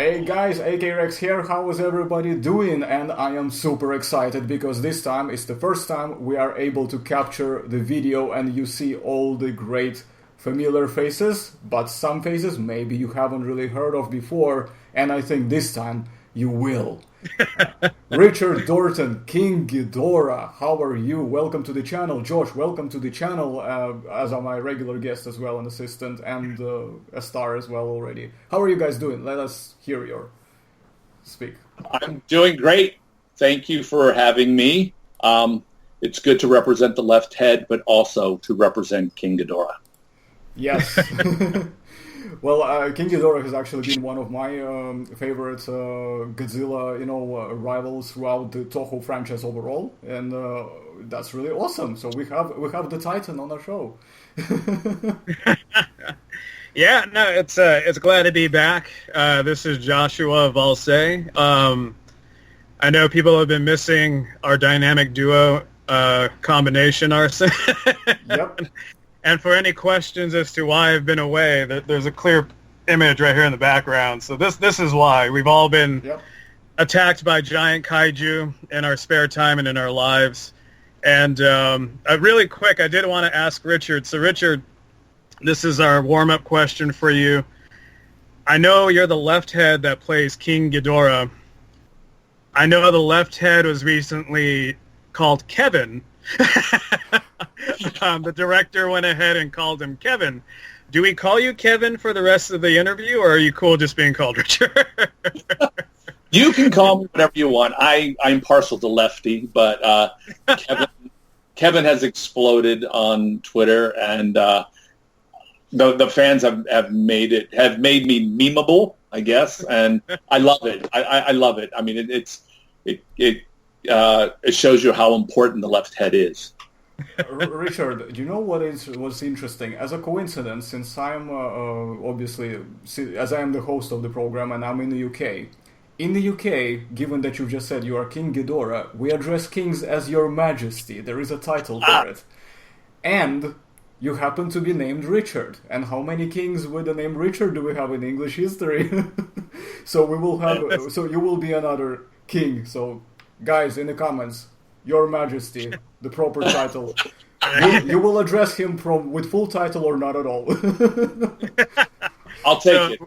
Hey guys, AK Rex here. How is everybody doing? And I am super excited because this time it's the first time we are able to capture the video and you see all the great familiar faces, but some faces maybe you haven't really heard of before, and I think this time you will. Richard Dorton, King Ghidorah, how are you? Welcome to the channel. Josh, welcome to the channel, as are my regular guest as well, an assistant, and a star as well already. How are you guys doing? Let us hear your speak. I'm doing great. Thank you for having me. It's good to represent the left head, but also to represent King Ghidorah. Yes. Well, King Ghidorah has actually been one of my favorite Godzilla, rivals throughout the Toho franchise overall, and that's really awesome. So we have the Titan on our show. Yeah, no, it's glad to be back. This is Joshua Valse. I know people have been missing our dynamic duo combination, Arson. Yep. And for any questions as to why I've been away, there's a clear image right here in the background. So this is why. We've all been attacked by giant kaiju in our spare time and in our lives. And really quick, I did want to ask Richard. So Richard, this is our warm-up question for you. I know you're the left head that plays King Ghidorah. I know the left head was recently called Kevin. The director went ahead and called him Kevin. Do we call you Kevin for the rest of the interview, or are you cool just being called Richard? You can call me whatever you want. I'm partial to lefty, but Kevin has exploded on Twitter, and the fans have made me memeable, I guess, and I love it. I love it. I mean, it shows you how important the left head is. Richard, do you know what's interesting? As a coincidence, since I'm obviously, as I am the host of the program and I'm in the UK, given that you just said you are King Ghidorah, we address kings as Your Majesty. There is a title for it. And you happen to be named Richard. And how many kings with the name Richard do we have in English history? So we will have. So you will be another king. So guys, in the comments, Your Majesty, the proper title. You will address him with full title or not at all. I'll take it.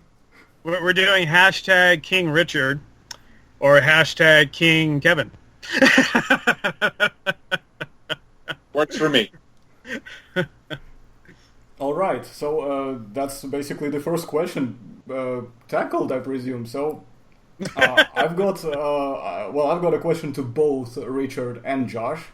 We're doing hashtag King Richard or hashtag King Kevin. Works for me. All right, so that's basically the first question tackled, I presume. So I've got a question to both Richard and Josh.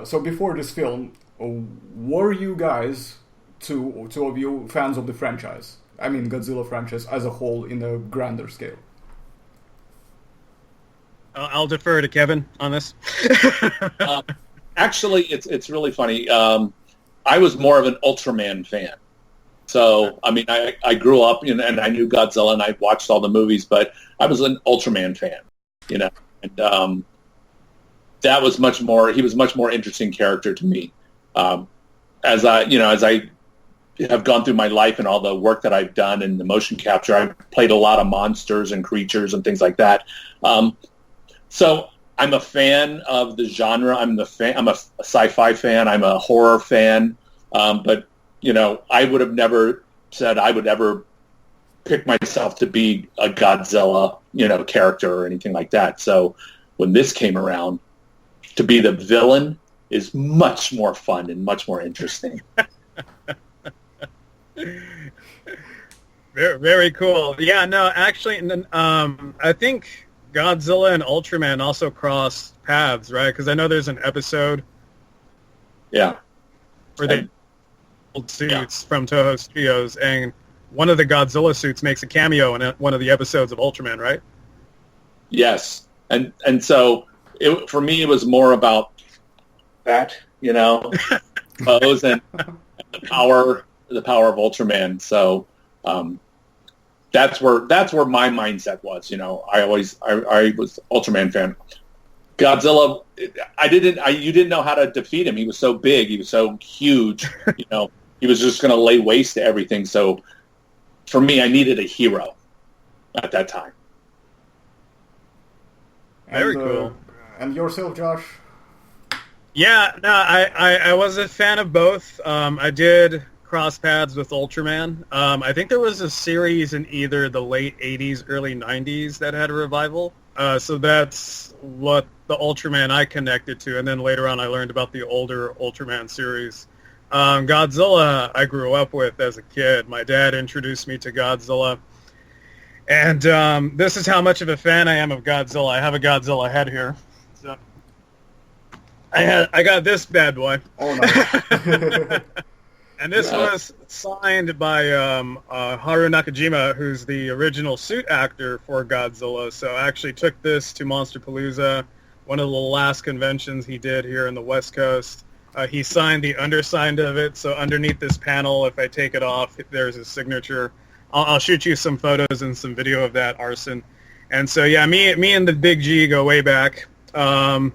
So before this film, were you guys, two of you, fans of the franchise? I mean, Godzilla franchise as a whole in a grander scale. I'll defer to Kevin on this. Actually, it's really funny. I was more of an Ultraman fan. So, I mean, I grew up and I knew Godzilla and I watched all the movies, but I was an Ultraman fan, and that was he was much more interesting character to me. As I have gone through my life and all the work that I've done in the motion capture, I've played a lot of monsters and creatures and things like that. So I'm a fan of the genre. I'm a sci-fi fan. I'm a horror fan. But I would have never said I would ever pick myself to be a Godzilla, character or anything like that. So when this came around, to be the villain is much more fun and much more interesting. Very, very cool. Yeah, no, actually, I think Godzilla and Ultraman also cross paths, right? Because I know there's an episode. Yeah. Where they old suits from Toho Studios, and one of the Godzilla suits makes a cameo in one of the episodes of Ultraman, right? Yes, and so for me it was more about that, pose and the power of Ultraman. So that's where my mindset was. I was Ultraman fan. Godzilla, you didn't know how to defeat him. He was so big. He was so huge. He was just going to lay waste to everything. So for me, I needed a hero at that time. Very cool. And yourself, Josh? Yeah, no, I was a fan of both. I did cross paths with Ultraman. I think there was a series in either the late 80s, early 90s that had a revival. So that's what the Ultraman I connected to. And then later on I learned about the older Ultraman series. Godzilla I grew up with as a kid. My dad introduced me to Godzilla. And this is how much of a fan I am of Godzilla. I have a Godzilla head here. So I got this bad boy. Oh, nice. And this was signed by Haru Nakajima, who's the original suit actor for Godzilla. So I actually took this to Monsterpalooza, one of the last conventions he did here in the West Coast. He signed the underside of it, so underneath this panel, if I take it off, there's his signature. I'll shoot you some photos and some video of that, Arson. And so, yeah, me and the Big G go way back. Yeah,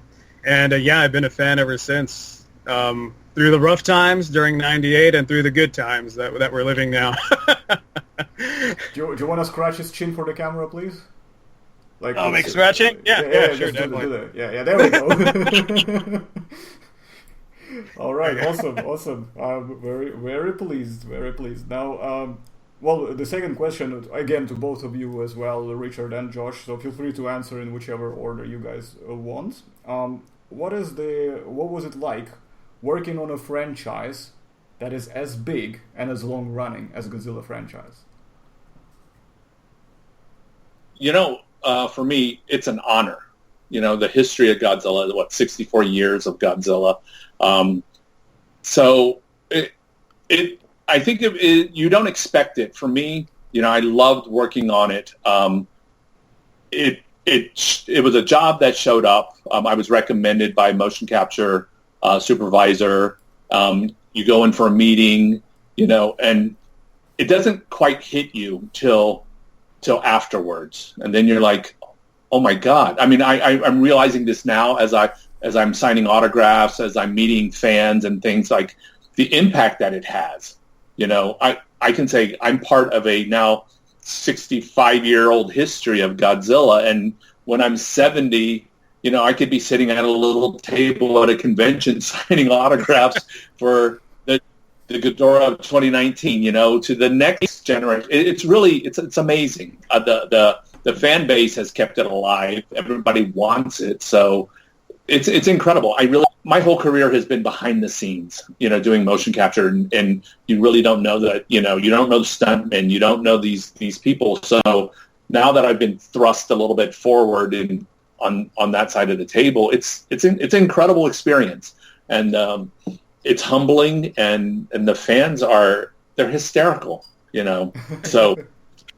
I've been a fan ever since. Through the rough times during '98 and through the good times that we're living now. Do you want to scratch his chin for the camera, please? Like, make scratching? Yeah, sure, definitely. Do that. Yeah, there we go. All right, awesome. Very, very pleased. Now, well, the second question, again, to both of you as well, Richard and Josh, so feel free to answer in whichever order you guys want. What was it like working on a franchise that is as big and as long-running as Godzilla franchise? For me, it's an honor. The history of Godzilla, 64 years of Godzilla. I think you don't expect it. For me, I loved working on it. It was a job that showed up. I was recommended by motion capture supervisor. You go in for a meeting, and it doesn't quite hit you till afterwards, and then you're like, oh my God. I mean, I'm realizing this now as I'm signing autographs, as I'm meeting fans and things, like the impact that it has. I can say I'm part of a now 65-year-old history of Godzilla, and when I'm 70, I could be sitting at a little table at a convention signing autographs for the Ghidorah of 2019, to the next generation. It's amazing. The fan base has kept it alive. Everybody wants it. So it's incredible. My whole career has been behind the scenes, doing motion capture, and you really don't know that, you don't know the stuntmen, you don't know these people. So now that I've been thrust a little bit forward on that side of the table, it's an incredible experience, and it's humbling, and the fans they're hysterical, So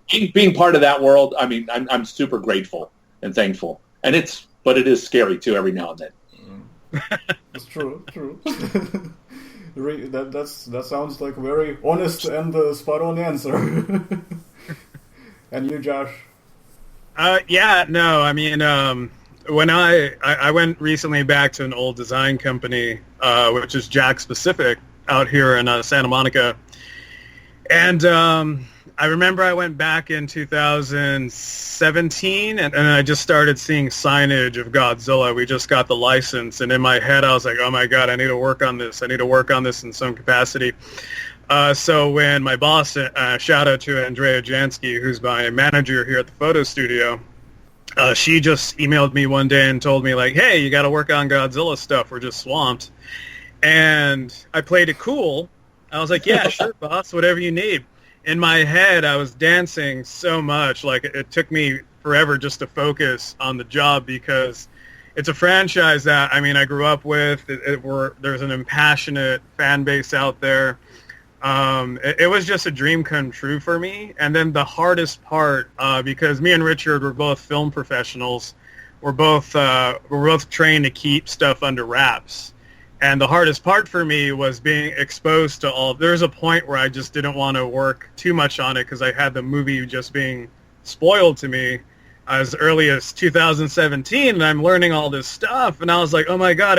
being part of that world, I mean, I'm super grateful and thankful, but it is scary too every now and then. It's true. That sounds like a very honest and spot on answer. And you, Josh? When I went recently back to an old design company, which is Jakks Pacific out here in Santa Monica, and I remember I went back in 2017, and I just started seeing signage of Godzilla. We just got the license, and in my head I was like, oh my God, I need to work on this. I need to work on this in some capacity. So when my boss, shout out to Andrea Jansky, who's my manager here at the photo studio, she just emailed me one day and told me, like, hey, you got to work on Godzilla stuff. We're just swamped. And I played it cool. I was like, yeah, sure, boss, whatever you need. In my head, I was dancing so much, like it took me forever just to focus on the job, because it's a franchise that, I grew up with. There's an impassionate fan base out there. It was just a dream come true for me. And then the hardest part, because me and Richard were both film professionals, we're both trained to keep stuff under wraps. And the hardest part for me was being exposed to all. There's a point where I just didn't want to work too much on it because I had the movie just being spoiled to me as early as 2017, and I'm learning all this stuff. And I was like, oh my God,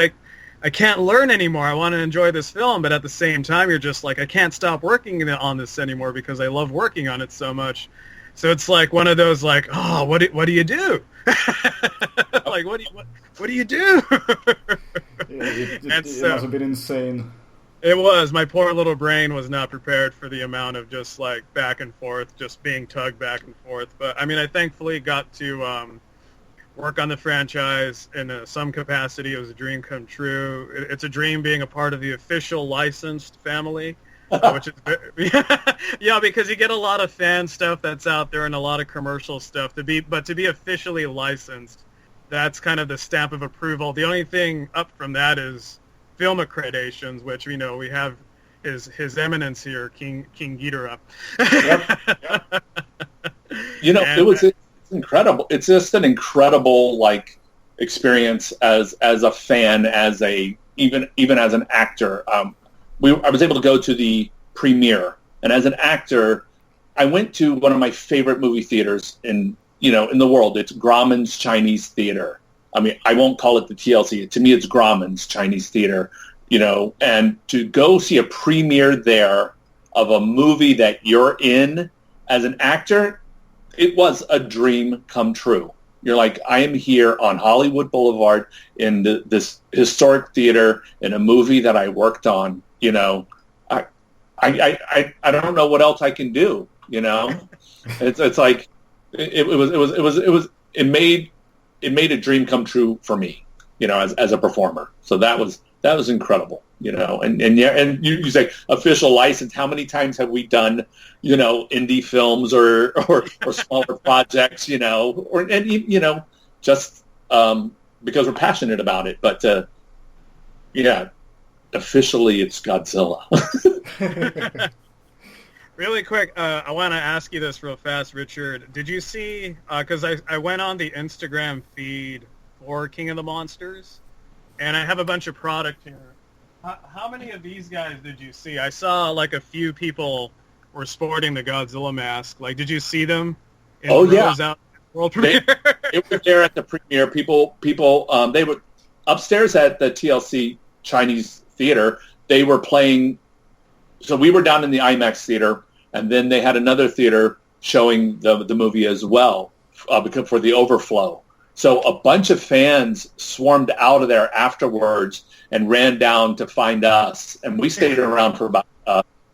I can't learn anymore. I want to enjoy this film. But at the same time, you're just like, I can't stop working on this anymore because I love working on it so much. So it's like one of those like, oh, what do you do? Like, like, what do you do? It must have been insane. It was. My poor little brain was not prepared for the amount of just like back and forth, just being tugged back and forth. But I mean, I thankfully got to work on the franchise in some capacity. It was a dream come true. It's a dream being a part of the official licensed family, which is yeah, because you get a lot of fan stuff that's out there and a lot of commercial stuff to be officially licensed. That's kind of the stamp of approval. The only thing up from that is film accreditations, which we have his eminence here, King Ghidorah. Yep. It's incredible. It's just an incredible like experience as a fan, even as an actor. I was able to go to the premiere, and as an actor, I went to one of my favorite movie theaters in the world. It's Grauman's Chinese Theater. I mean, I won't call it the TLC. To me, it's Grauman's Chinese Theater, and to go see a premiere there of a movie that you're in as an actor, it was a dream come true. You're like, I am here on Hollywood Boulevard in this historic theater in a movie that I worked on. I don't know what else I can do. It's like it made a dream come true for me, as a performer. So that was incredible, and you say official license. How many times have we done, indie films or smaller projects, just because we're passionate about it. But officially it's Godzilla. Really quick, I want to ask you this real fast, Richard. Did you see, because I went on the Instagram feed for King of the Monsters, and I have a bunch of product here. How many of these guys did you see? I saw like a few people were sporting the Godzilla mask. Like, did you see them? Out world premiere? They were there at the premiere. People, they were upstairs at the TLC Chinese Theater. They were playing. So we were down in the IMAX theater, and then they had another theater showing the movie as well because for the overflow. So a bunch of fans swarmed out of there afterwards and ran down to find us, and we stayed around for about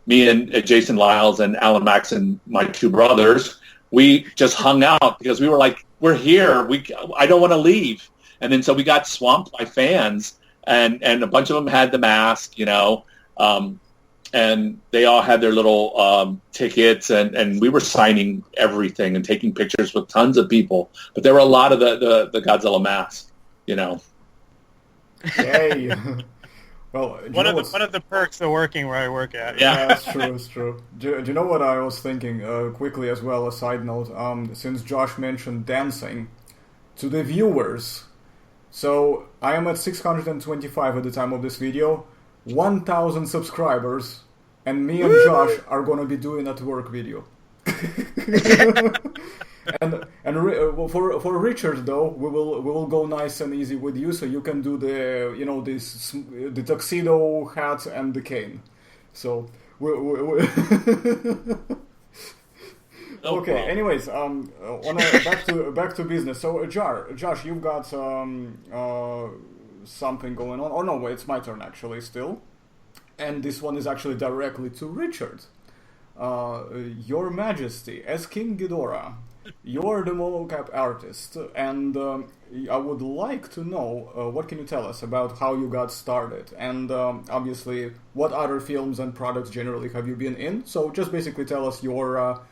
me and Jason Lyles and Alan Max and my two brothers. We just hung out because we were like, we're here. I don't want to leave. And then so we got swamped by fans, and a bunch of them had the mask, and they all had their little tickets, and we were signing everything and taking pictures with tons of people. But there were a lot of the Godzilla masks, Yay. Well, one of the perks of working where I work at. Yeah, that's true. It's true. Do you know what I was thinking quickly as well? A side note, since Josh mentioned dancing, to the viewers. So I am at 625 at the time of this video. 1,000 subscribers, and me and Josh are gonna be doing a work video. and for Richard though, we will go nice and easy with you, so you can do the tuxedo hat and the cane. So okay. Anyways, back to business. So Josh, you've got something going on. Oh no, wait, it's my turn actually still. And this one is actually directly to Richard. Your Majesty, as King Ghidorah, you're the mocap artist, and I would like to know what can you tell us about how you got started, and obviously what other films and products generally have you been in. So just basically tell us your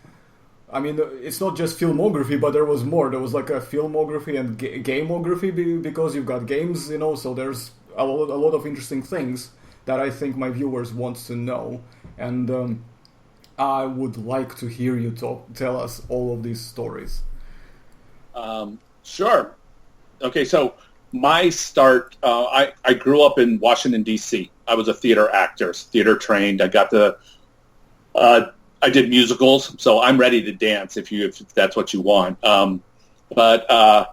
it's not just filmography, but there was more. There was like a filmography and gameography because you've got games, so there's a lot of interesting things that I think my viewers want to know. And I would like to hear you tell us all of these stories. Sure. Okay, so my start, I grew up in Washington, D.C. I was a theater actor, theater trained. I got I did musicals, so I'm ready to dance if that's what you want. But I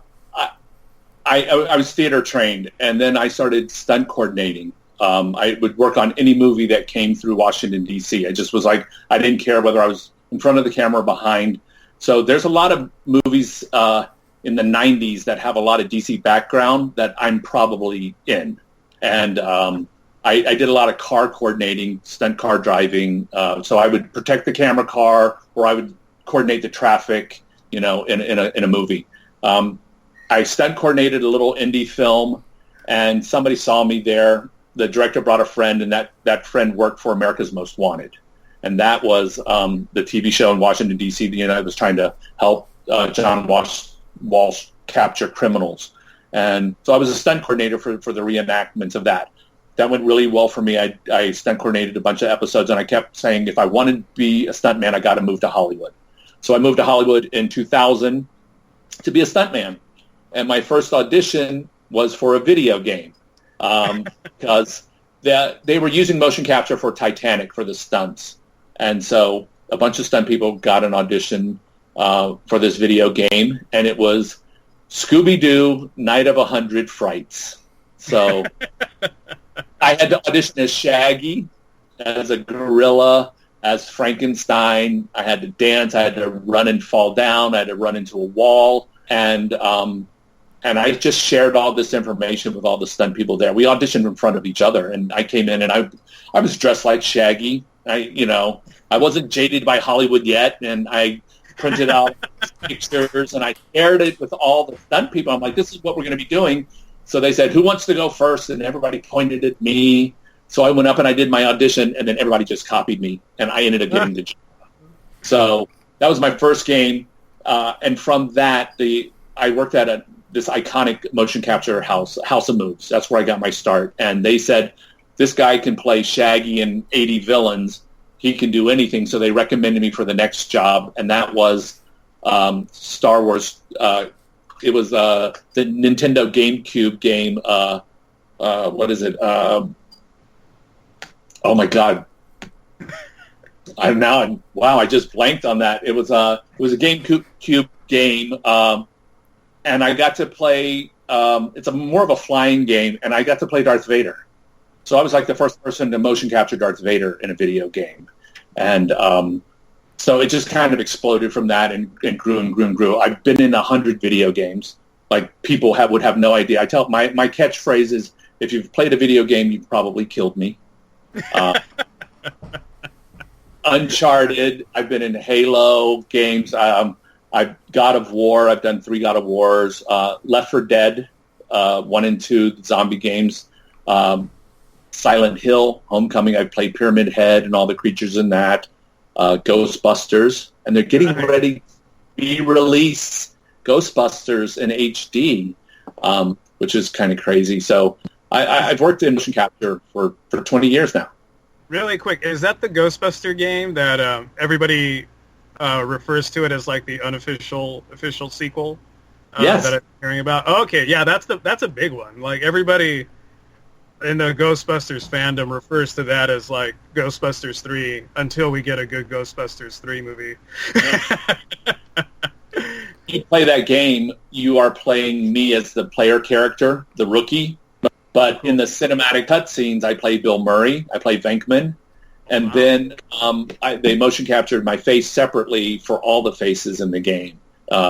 was theater trained, and then I started stunt coordinating. I would work on any movie that came through Washington, D.C. I just was like, I didn't care whether I was in front of the camera or behind. So there's a lot of movies in the 90s that have a lot of DC background that I'm probably in. And I did a lot of car coordinating, stunt car driving. So I would protect the camera car, or I would coordinate the traffic, in a movie. I stunt coordinated a little indie film, and somebody saw me there. The director brought a friend, and that friend worked for America's Most Wanted. And that was the TV show in Washington, D.C. I was trying to help John Walsh capture criminals. And so I was a stunt coordinator for the reenactments of that. That went really well for me. I stunt coordinated a bunch of episodes, and I kept saying, if I wanted to be a stuntman, I got to move to Hollywood. So I moved to Hollywood in 2000 to be a stuntman. And my first audition was for a video game because they were using motion capture for Titanic for the stunts. And so a bunch of stunt people got an audition for this video game, and it was Scooby-Doo Night of 100 Frights. So I had to audition as Shaggy, as a gorilla, as Frankenstein. I had to dance. I had to run and fall down. I had to run into a wall. And I just shared all this information with all the stunt people there. We auditioned in front of each other, and I came in, and I was dressed like Shaggy. I wasn't jaded by Hollywood yet, and I printed out pictures, and I shared it with all the stunt people. I'm like, this is what we're going to be doing. So they said, who wants to go first? And everybody pointed at me. So I went up and I did my audition, and then everybody just copied me, and I ended up getting the job. So that was my first game. And from that, I worked at this iconic motion capture house of Moves. That's where I got my start. And they said, this guy can play Shaggy and 80 villains. He can do anything. So they recommended me for the next job, and that was Star Wars. It was the Nintendo GameCube game. What is it? Oh my God! I just blanked on that. It was a GameCube game, and I got to play. It's more of a flying game, and I got to play Darth Vader. So I was like the first person to motion capture Darth Vader in a video game, and so it just kind of exploded from that and grew and grew and grew. I've been in 100 video games. Like, people would have no idea. I tell my catchphrase is, if you've played a video game, you've probably killed me. Uncharted. I've been in Halo games. God of War. I've done 3 God of Wars. Left 4 Dead, 1 and 2 zombie games. Silent Hill, Homecoming. I've played Pyramid Head and all the creatures in that. Ghostbusters, and they're getting ready to re-release Ghostbusters in HD, which is kind of crazy. So I've worked in motion capture for 20 years now. Really quick, is that the Ghostbuster game that everybody refers to it as like the official sequel? Yes. That I'm hearing about. Oh, okay, yeah, that's a big one. Like, everybody in the Ghostbusters fandom refers to that as like Ghostbusters 3 until we get a good Ghostbusters 3 movie. You play that game, you are playing me as the player character, the rookie. But in the cinematic cutscenes, I play Bill Murray, I play Venkman, and then they motion captured my face separately for all the faces in the game.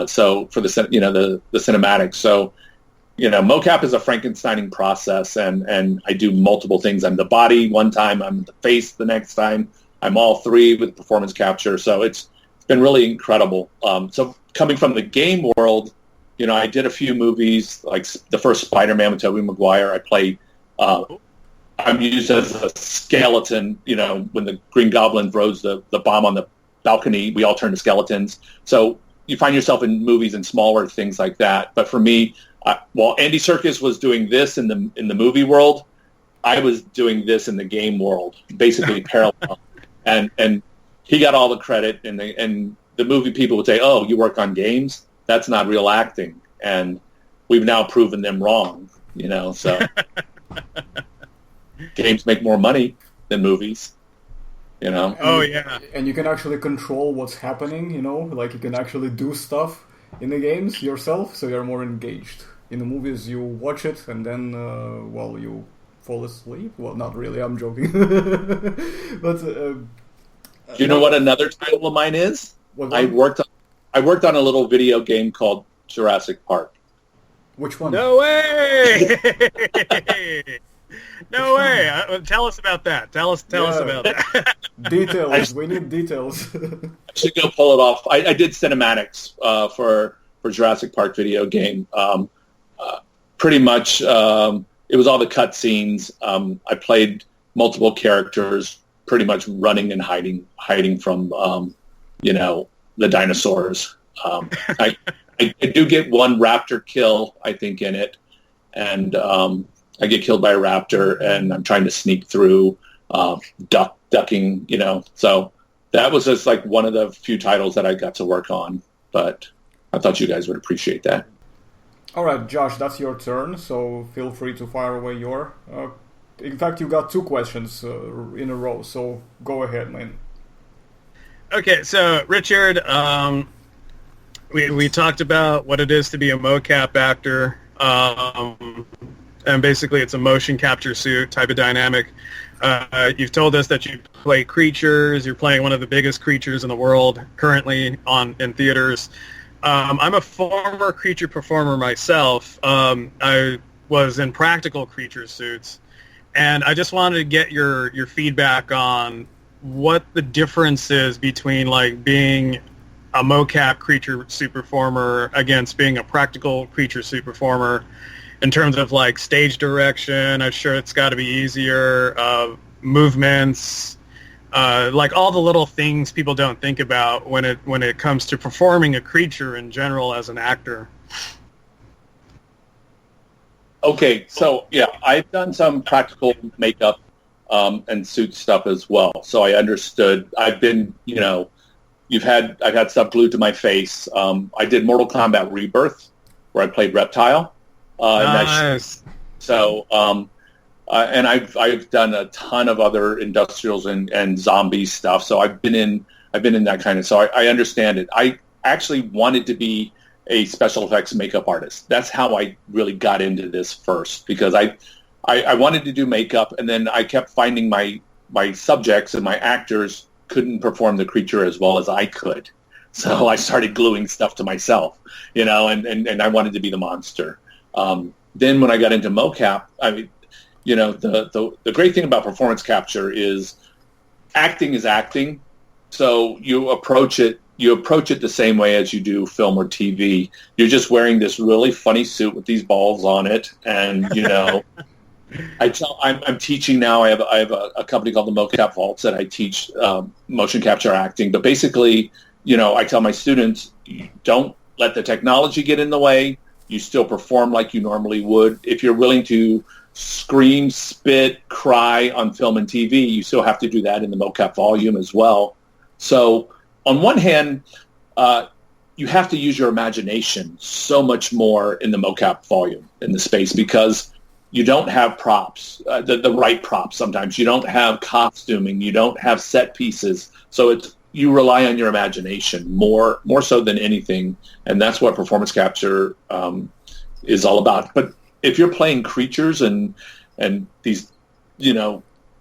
So for the cinematics. So mocap is a Frankensteining process, and I do multiple things. I'm the body one time, I'm the face the next time, I'm all 3 with performance capture. So it's been really incredible. So coming from the game world, I did a few movies, like the first Spider-Man with Tobey Maguire. I played, I'm used as a skeleton, when the Green Goblin throws the bomb on the balcony, we all turn to skeletons. So you find yourself in movies and smaller things like that. But for me, while Andy Serkis was doing this in the movie world, I was doing this in the game world, basically parallel. And he got all the credit, and the movie people would say, "Oh, you work on games? That's not real acting." And we've now proven them wrong, so games make more money than movies, Oh, yeah. And you can actually control what's happening, like you can actually do stuff in the games yourself, so you're more engaged. In the movies, you watch it, and then, you fall asleep. Well, not really, I'm joking. But you know what another title of mine is? I worked on a little video game called Jurassic Park. Which one? No way! No way! Tell us about that. Tell us about that. Details. We need details. I should go pull it off. I did cinematics for Jurassic Park video game. Pretty much, it was all the cutscenes. I played multiple characters, pretty much running and hiding from the dinosaurs. I do get one raptor kill, I think, in it, and I get killed by a raptor, and I'm trying to sneak through, ducking, So that was just like one of the few titles that I got to work on, but I thought you guys would appreciate that. All right, Josh, that's your turn, so feel free to fire away your... in fact, you got 2 questions in a row, so go ahead, man. Okay, so Richard, we talked about what it is to be a mocap actor, and basically it's a motion capture suit type of dynamic. You've told us that you play creatures. You're playing one of the biggest creatures in the world currently in theaters. I'm a former creature performer myself. I was in practical creature suits, and I just wanted to get your feedback on what the difference is between like being a mocap creature suit performer against being a practical creature suit performer in terms of like stage direction. I'm sure it's got to be easier, movements, like all the little things people don't think about when it comes to performing a creature in general as an actor. Okay, so yeah, I've done some practical makeup and suit stuff as well. So I understood. I've been, I've had stuff glued to my face. I did Mortal Kombat Rebirth, where I played Reptile. Nice. And I've done a ton of other industrials and zombie stuff. So I've been in that kind of. So I understand it. I actually wanted to be a special effects makeup artist. That's how I really got into this first, because I wanted to do makeup, and then I kept finding my subjects and my actors couldn't perform the creature as well as I could. So I started gluing stuff to myself, and I wanted to be the monster. Then when I got into mocap, the great thing about performance capture is acting. So you approach it the same way as you do film or TV. You're just wearing this really funny suit with these balls on it, and I'm teaching now. I have a company called the Mocap Vaults that I teach motion capture acting. But basically, I tell my students, don't let the technology get in the way. You still perform like you normally would. If you're willing to scream, spit, cry on film and TV, you still have to do that in the mocap volume as well. So on one hand, you have to use your imagination so much more in the mocap volume, in the space, because you don't have props, the right props sometimes. You don't have costuming. You don't have set pieces. So you rely on your imagination more so than anything, and that's what performance capture is all about. But if you're playing creatures and these,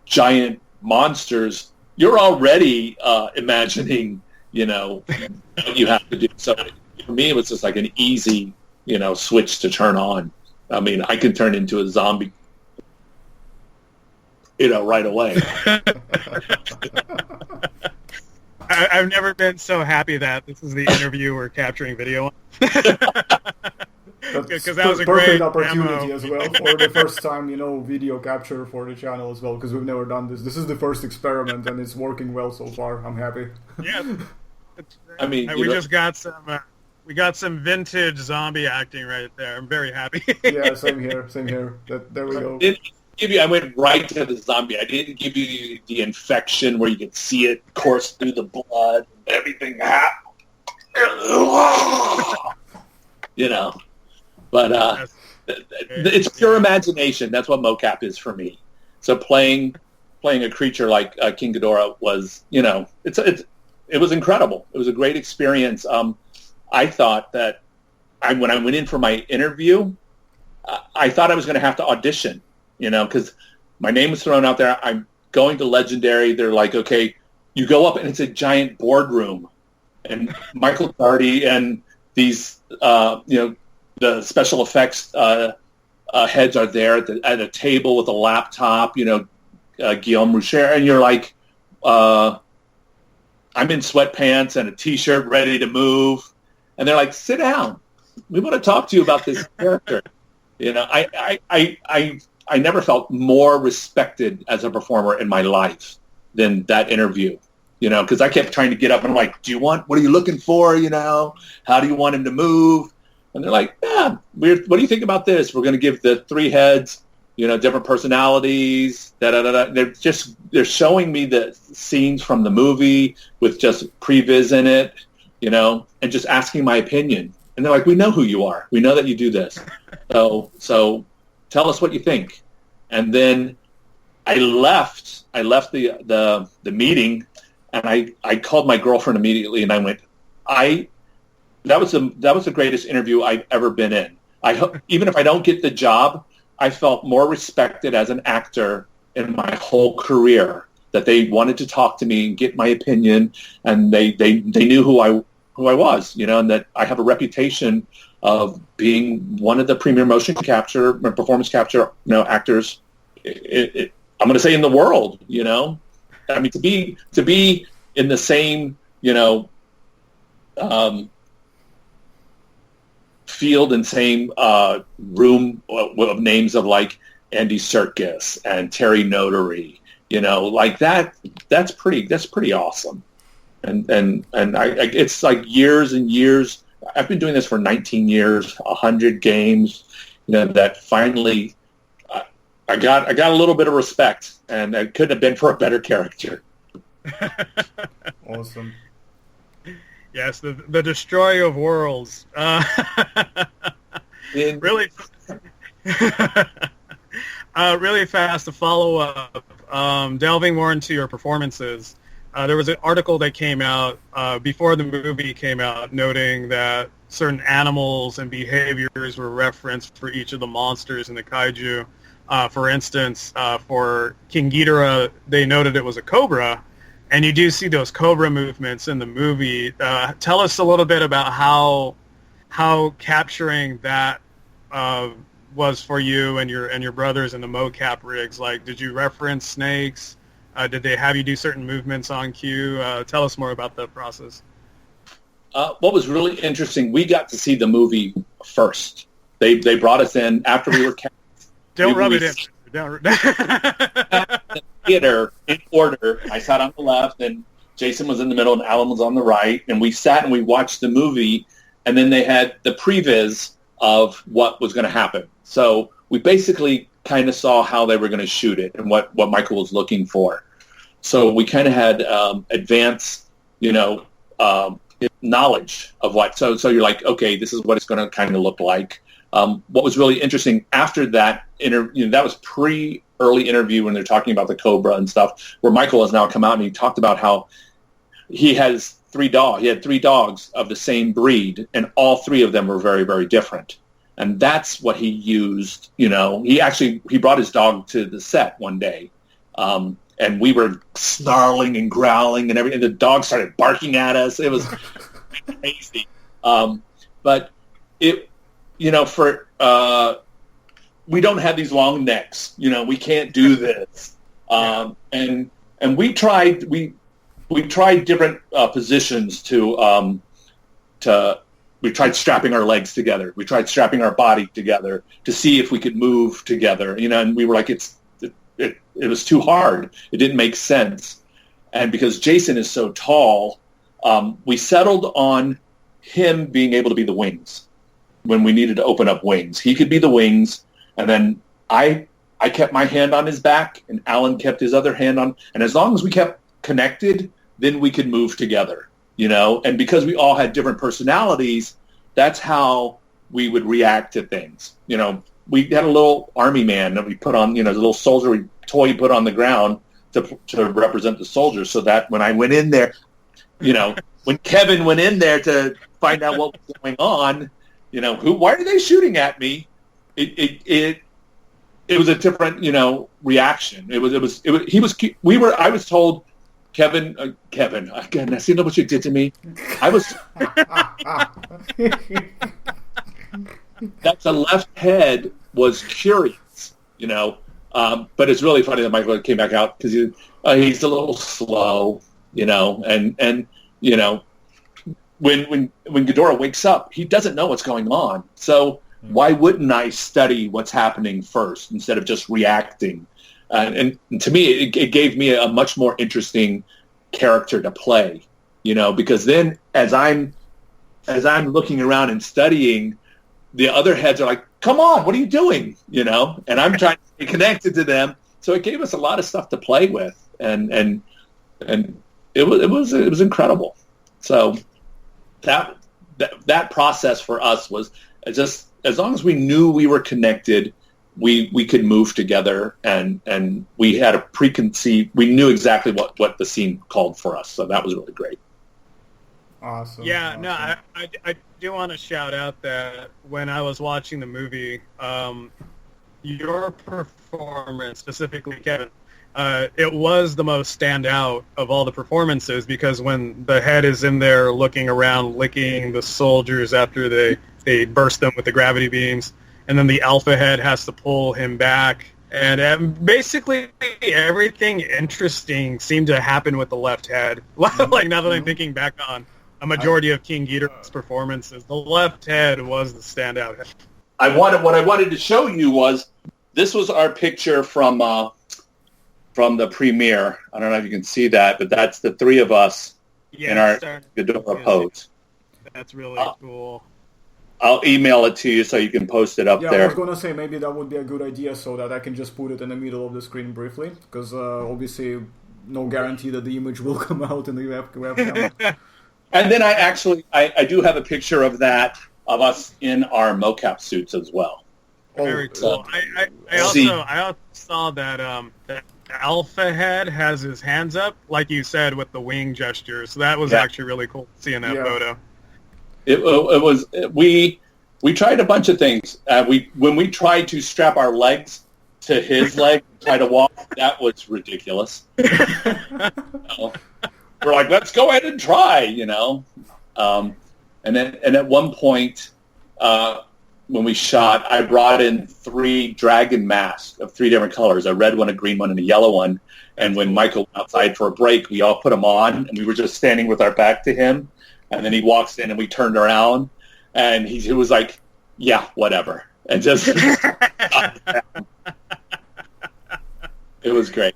giant monsters, you're already imagining, what you have to do. So for me, it was just like an easy, switch to turn on. I mean, I can turn into a zombie, right away. I've never been so happy that this is the interview we're capturing video on. Because that was a perfect great opportunity demo. As well for the first time, video capture for the channel as well, because we've never done this. This is the first experiment, and it's working well so far. I'm happy. Yeah, I mean, we just got some. We got some vintage zombie acting right there. I'm very happy. Yeah, same here. There we go. I went right to the zombie. I didn't give you the infection where you could see it course through the blood, everything. But it's pure imagination. That's what mocap is for me. So playing a creature like King Ghidorah was, it was incredible. It was a great experience. I thought that when I went in for my interview, I thought I was going to have to audition, because my name was thrown out there. I'm going to Legendary. They're like, okay, you go up, and it's a giant boardroom. And Michael Darty and these, the special effects heads are there at a table with a laptop, Guillaume Roucher, and you're like, I'm in sweatpants and a T-shirt ready to move. And they're like, sit down. We want to talk to you about this character. I never felt more respected as a performer in my life than that interview, because I kept trying to get up and I'm like, what are you looking for? How do you want him to move? And they're like, yeah, what do you think about this? We're going to give the three heads, different personalities, They're showing me the scenes from the movie with just previs in it, and just asking my opinion. And they're like, we know who you are. We know that you do this. So tell us what you think. And then I left the meeting, and I called my girlfriend immediately, and I went, that was the greatest interview I've ever been in. Even if I don't get the job, I felt more respected as an actor in my whole career, that they wanted to talk to me and get my opinion, and they knew who I was, and that I have a reputation of being one of the premier motion capture, performance capture, actors. I'm going to say in the world, I mean, to be in the same, field and same room of names of like Andy Serkis and Terry Notary, like that. That's pretty awesome. And it's like years and years. I've been doing this for 19 years, 100 games. That finally I got a little bit of respect, and it couldn't have been for a better character. Awesome. Yes, the destroyer of worlds. Really, really fast to follow up. Delving more into your performances, there was an article that came out before the movie came out, noting that certain animals and behaviors were referenced for each of the monsters in the kaiju. For instance, for King Ghidorah, they noted it was a cobra. And you do see those cobra movements in the movie. Tell us a little bit about how capturing that was for you and your brothers in the mocap rigs. Like, did you reference snakes? Did they have you do certain movements on cue? Tell us more about that process. What was really interesting, we got to see the movie first. They brought us in after we were cast. Don't rub it in. Theater in order. I sat on the left, and Jason was in the middle, and Alan was on the right. And we sat and we watched the movie, and then they had the previs of what was going to happen. So we basically kind of saw how they were going to shoot it and what Michael was looking for. So we kind of had advanced, knowledge of what. So you're like, okay, this is what it's going to kind of look like. What was really interesting after that interview, that was early interview when they're talking about the cobra and stuff, where Michael has now come out and he talked about how he has 3 dogs. He had 3 dogs of the same breed, and all 3 of them were very, very different. And that's what he used. He brought his dog to the set one day, and we were snarling and growling and everything. The dog started barking at us. It was crazy. But it, we don't have these long necks. We can't do this. And we tried different positions we tried strapping our legs together. We tried strapping our body together to see if we could move together. And we were like, it was too hard. It didn't make sense. And because Jason is so tall, we settled on him being able to be the wings. When we needed to open up wings, he could be the wings, and then I kept my hand on his back, and Alan kept his other hand on. And as long as we kept connected, then we could move together, And because we all had different personalities, that's how we would react to things. We had a little army man that we put on, a little soldier toy we put on the ground to represent the soldiers, so that when I went in there, when Kevin went in there to find out what was going on. Why are they shooting at me? It was a different, reaction. I was told Kevin, again, I see what you did to me. I was. That the left head was curious, but it's really funny that Michael came back out because he's a little slow, and when Ghidorah wakes up, he doesn't know what's going on. So why wouldn't I study what's happening first instead of just reacting? And to me, it gave me a much more interesting character to play, because then as I'm looking around and studying, the other heads are like, "Come on, what are you doing?" And I'm trying to be connected to them. So it gave us a lot of stuff to play with, and it was incredible. So that process for us was just as long as we knew we were connected, we could move together, and we had a preconceived. We knew exactly what the scene called for us. So that was really great. Awesome. Yeah, awesome. no, I do want to shout out that when I was watching the movie, your performance, specifically Kevin, it was the most standout of all the performances, because when the head is in there looking around, licking the soldiers after they burst them with the gravity beams, and then the alpha head has to pull him back. And basically everything interesting seemed to happen with the left head. Like, now that I'm thinking back on a majority of King Ghidorah's performances, the left head was the standout head. What I wanted to show you was, this was our picture from the premiere. I don't know if you can see that, but that's the three of us in our Ghidorah pose. That's really cool. I'll email it to you so you can post it up there. Yeah, I was going to say maybe that would be a good idea so that I can just put it in the middle of the screen briefly, because obviously no guarantee that the image will come out in the webcam. And then I do have a picture of that, of us in our mocap suits as well. Very cool. I also saw that that Alpha Head has his hands up, like you said, with the wing gesture. So that was actually really cool seeing that photo. It was we tried a bunch of things. When we tried to strap our legs to his leg, try to walk, that was ridiculous. We're like, let's go ahead and try, and at one point, when we shot, I brought in 3 dragon masks of 3 different colors, a red one, a green one, and a yellow one. And when Michael went outside for a break, we all put them on, and we were just standing with our back to him. And then he walks in, and we turned around, and he was like, "Yeah, whatever," and just it was great.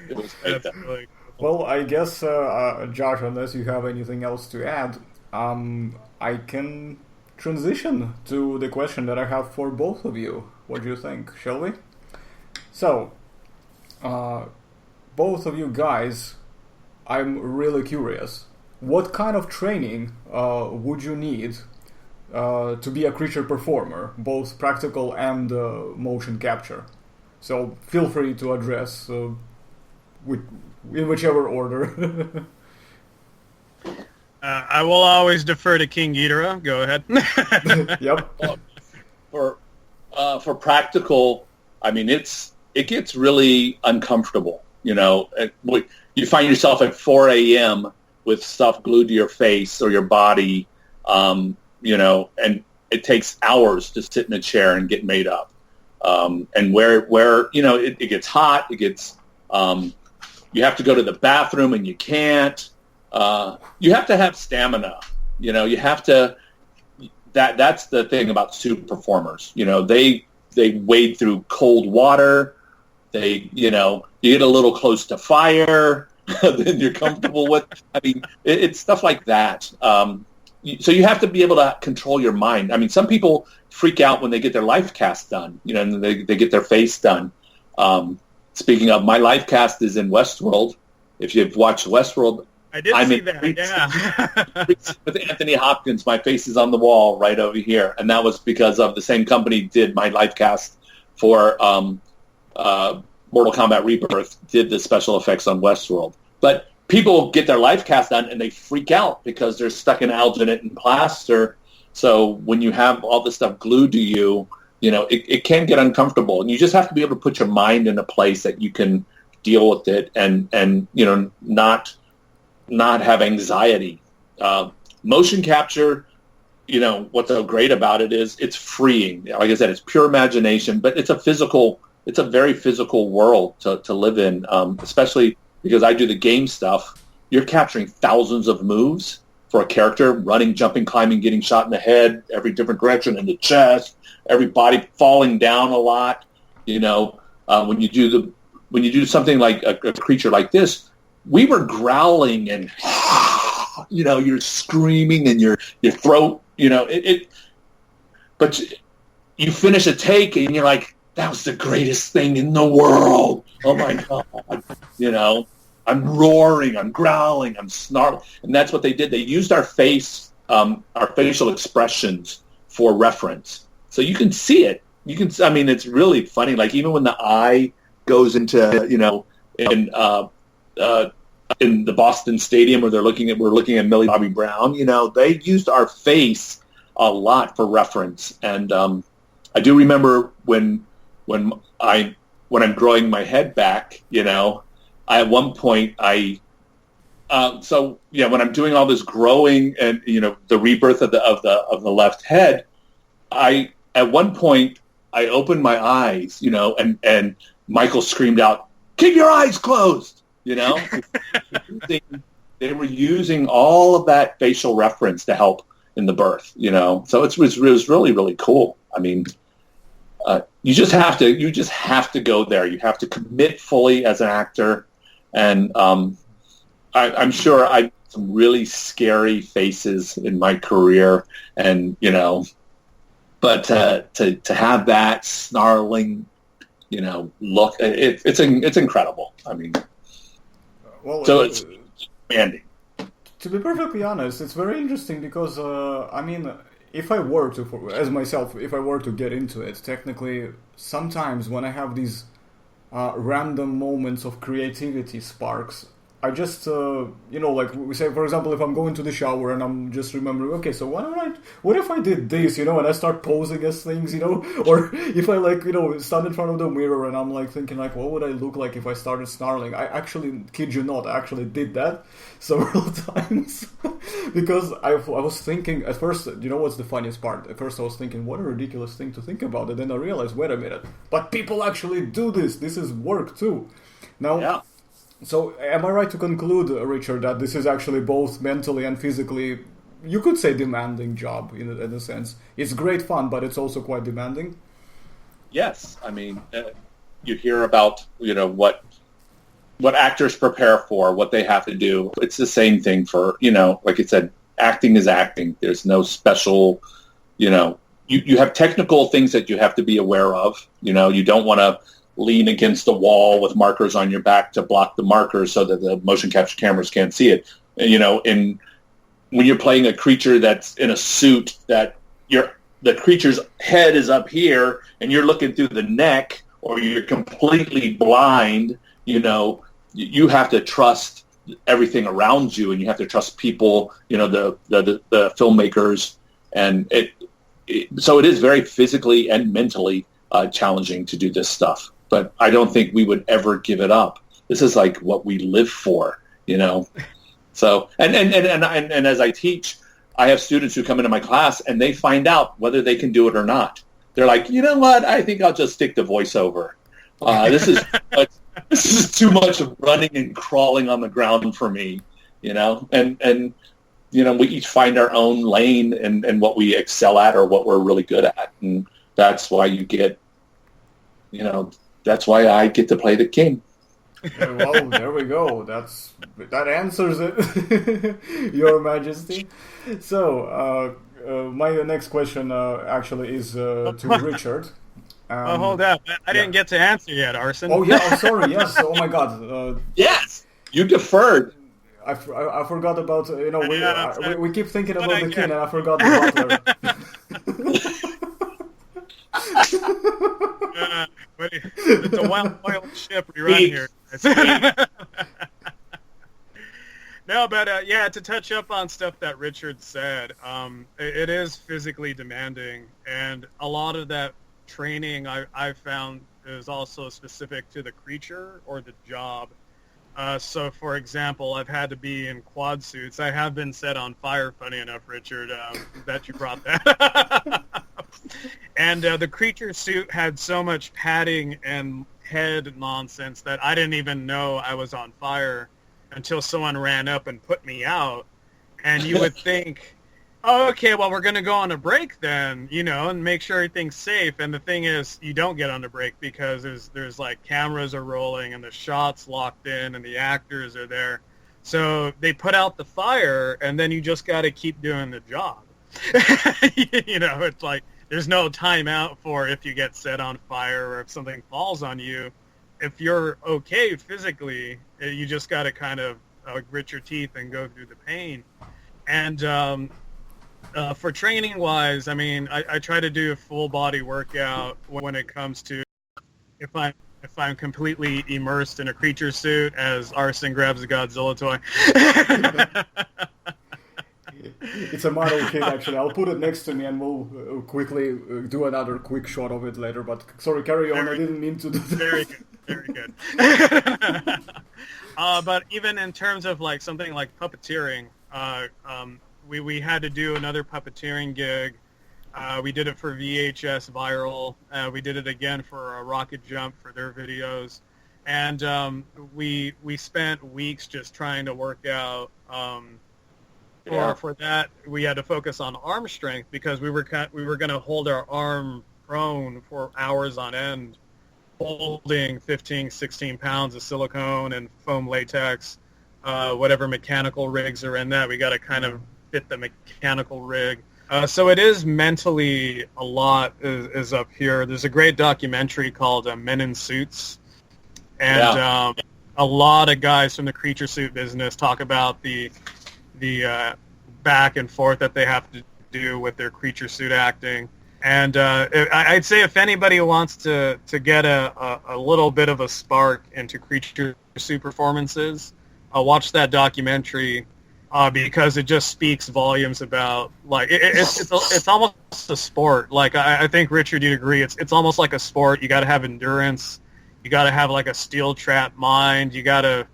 It was great. Really cool. Well, I guess, Josh, unless you have anything else to add, I can transition to the question that I have for both of you. What do you think? Shall we? So, both of you guys, I'm really curious. What kind of training would you need to be a creature performer, both practical and motion capture? So feel free to address in whichever order. I will always defer to King Ghidorah. Go ahead. Yep. For practical, I mean, it gets really uncomfortable. You find yourself at 4 a.m. with stuff glued to your face or your body, and it takes hours to sit in a chair and get made up. And where it gets hot, it gets you have to go to the bathroom and you can't. You have to have stamina. You have to. That's the thing about suit performers. They wade through cold water. They you get a little close to fire. Then you're comfortable with. I mean, it's stuff like that. So you have to be able to control your mind. I mean, some people freak out when they get their life cast done, and they get their face done. Speaking of, my life cast is in Westworld. If you've watched Westworld, I'm see that, yeah. With Anthony Hopkins, my face is on the wall right over here. And that was because of the same company did my life cast for Mortal Kombat Rebirth, did the special effects on Westworld. But people get their life cast done and they freak out because they're stuck in alginate and plaster. So when you have all this stuff glued to you, it can get uncomfortable. And you just have to be able to put your mind in a place that you can deal with it and not have anxiety. Motion capture, what's so great about it is it's freeing. Like I said, it's pure imagination, but it's a very physical world to live in, especially because I do the game stuff. You're capturing thousands of moves for a character, running, jumping, climbing, getting shot in the head, every different direction, in the chest, every body falling down a lot. When you do something like a creature like this, we were growling and you're screaming and your throat, but you finish a take and you're like, that was the greatest thing in the world. Oh my God. I'm roaring, I'm growling, I'm snarling. And that's what they did. They used our facial expressions for reference. So you can see it. It's really funny. Like even when the eye goes into, in the Boston Stadium where we're looking at Millie Bobby Brown, they used our face a lot for reference. And I do remember when I'm growing my head back, at one point when I'm doing all this growing and the rebirth of the left head, at one point I opened my eyes, and Michael screamed out, "Keep your eyes closed!" They were using all of that facial reference to help in the birth, So it was really, really cool. You just have to go there. You have to commit fully as an actor. And I'm sure I had some really scary faces in my career, and but to have that snarling, look, it's incredible. So it's demanding. To be perfectly honest, it's very interesting because if I were to get into it, technically, sometimes when I have these random moments of creativity sparks, I just, like we say, for example, if I'm going to the shower and I'm just remembering, okay, so what if I did this, and I start posing as things, or if I stand in front of the mirror and I'm thinking what would I look like if I started snarling? I actually, kid you not, I actually did that several times because I was thinking at first, what's the funniest part? At first I was thinking, what a ridiculous thing to think about, and then I realized, wait a minute, but people actually do this. This is work too. Now. Yeah. So, am I right to conclude, Richard, that this is actually both mentally and physically, you could say, demanding job in a sense? It's great fun, but it's also quite demanding? Yes. You hear about, what actors prepare for, what they have to do. It's the same thing for, like I said, acting is acting. There's no special, you have technical things that you have to be aware of. You don't want to lean against the wall with markers on your back to block the markers so that the motion capture cameras can't see it. When you're playing a creature that's in a suit that the creature's head is up here and you're looking through the neck, or you're completely blind, you have to trust everything around you, and you have to trust people, the filmmakers, and so it is very physically and mentally challenging to do this stuff. But I don't think we would ever give it up. This is like what we live for, So, and as I teach, I have students who come into my class and they find out whether they can do it or not. They're like, you know what? I think I'll just stick to voiceover. This is too much of running and crawling on the ground for me, And we each find our own lane and what we excel at or what we're really good at, and that's why you get. That's why I get to play the king. Well, there we go. That answers it, Your Majesty. So, my next question actually is to Richard. Hold up. I didn't get to answer yet, Arson. Oh, yeah. I'm sorry. Yes. Oh, my God. Yes. You deferred. I forgot about, we keep thinking about the king, and I forgot the butler. It's a wild ship we run here. No, but to touch up on stuff that Richard said, it is physically demanding, and a lot of that training I found is also specific to the creature or the job. So, for example, I've had to be in quad suits. I have been set on fire, funny enough, Richard, that you brought that. And the creature suit had so much padding and head nonsense that I didn't even know I was on fire until someone ran up and put me out. And you would think, oh, okay, well, we're going to go on a break then, and make sure everything's safe. And the thing is, you don't get on a break because there's like cameras are rolling and the shots locked in and the actors are there. So they put out the fire and then you just got to keep doing the job. It's like there's no timeout for if you get set on fire or if something falls on you. If you're okay physically, you just got to kind of grit your teeth and go through the pain. And for training wise, I mean, I try to do a full body workout when it comes to if I'm completely immersed in a creature suit as Arson grabs a Godzilla toy. It's a model kit, actually. I'll put it next to me and we'll quickly do another quick shot of it later. But sorry, carry on. I didn't mean to do that. Very good. Very good. But even in terms of like something like puppeteering, we had to do another puppeteering gig. We did it for VHS Viral. We did it again for Rocket Jump for their videos. And we spent weeks just trying to work out. For that, we had to focus on arm strength because we were going to hold our arm prone for hours on end, holding 15, 16 pounds of silicone and foam latex, whatever mechanical rigs are in that. We got to kind of fit the mechanical rig. So it is mentally a lot is up here. There's a great documentary called Men in Suits. And a lot of guys from the creature suit business talk about the back and forth that they have to do with their creature suit acting. And I'd say if anybody wants to get a little bit of a spark into creature suit performances, watch that documentary because it just speaks volumes about, like, it's almost a sport. Like, I think, Richard, you'd agree, it's almost like a sport. You got to have endurance. You got to have, like, a steel trap mind. You got to,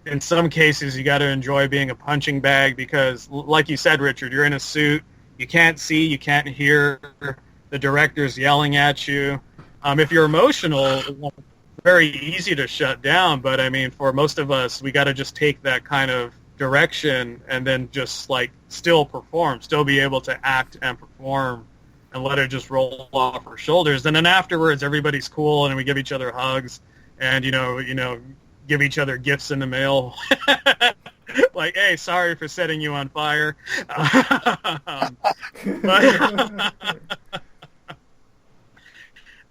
in some cases, you got to enjoy being a punching bag because, like you said, Richard, you're in a suit. You can't see, you can't hear. The director's yelling at you. If you're emotional, it's very easy to shut down. But, I mean, for most of us, we got to just take that kind of direction and then just, like, still perform, still be able to act and perform and let it just roll off our shoulders. And then afterwards, everybody's cool and we give each other hugs and, you know, give each other gifts in the mail. Like, hey, sorry for setting you on fire.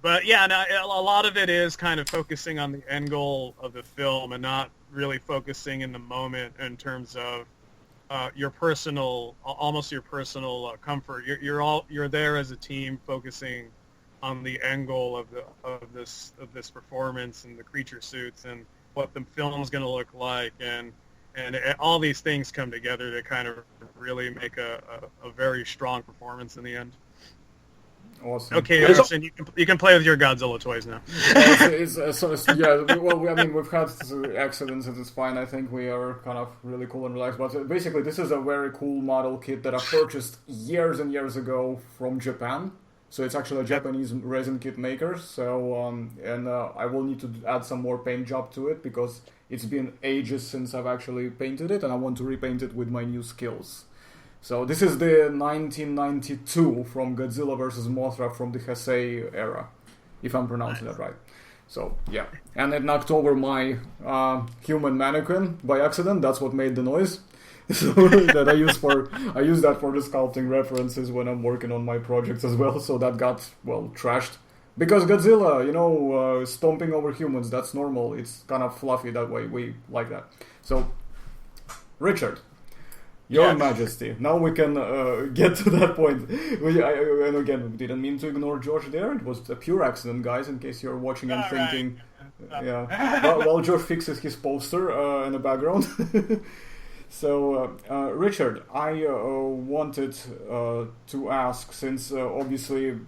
But yeah, no, a lot of it is kind of focusing on the end goal of the film and not really focusing in the moment in terms of your personal comfort. You're there as a team, focusing on the end goal of this performance and the creature suits and what the film's going to look like, and all these things come together to kind of really make a very strong performance in the end. Awesome. Okay, Anderson, you can play with your Godzilla toys now. Well, I mean, we've had accidents and it's fine. I think we are kind of really cool and relaxed. But basically, this is a very cool model kit that I purchased years and years ago from Japan. So it's actually a Japanese resin kit maker. So I will need to add some more paint job to it because it's been ages since I've actually painted it, and I want to repaint it with my new skills. So this is the 1992 from Godzilla vs. Mothra from the Heisei era, if I'm pronouncing that right. So yeah, and it knocked over my human mannequin by accident. That's what made the noise. So that I use that for the sculpting references when I'm working on my projects as well. So that got trashed because Godzilla, stomping over humans. That's normal. It's kind of fluffy that way. We like that. So, Richard. Your Majesty. Now we can get to that point. And again, we didn't mean to ignore Josh there. It was a pure accident, guys, in case you're watching and thinking. Right. Yeah. While Josh fixes his poster in the background. So, Richard, I wanted to ask, since obviously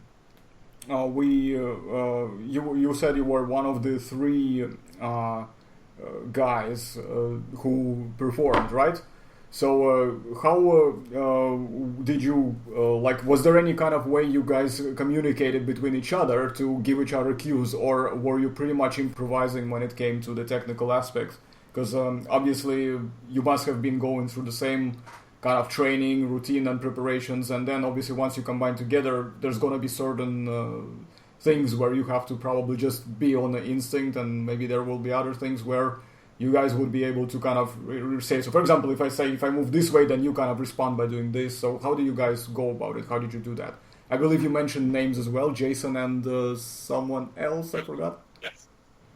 you said you were one of the three guys who performed, right? So how did you like? Was there any kind of way you guys communicated between each other to give each other cues, or were you pretty much improvising when it came to the technical aspects? Because obviously you must have been going through the same kind of training, routine, and preparations, and then obviously once you combine together, there's going to be certain things where you have to probably just be on the instinct, and maybe there will be other things where you guys would be able to kind of say, so for example, if I move this way, then you kind of respond by doing this. So how do you guys go about it? How did you do that? I believe you mentioned names as well, Jason and someone else, I forgot. Yes.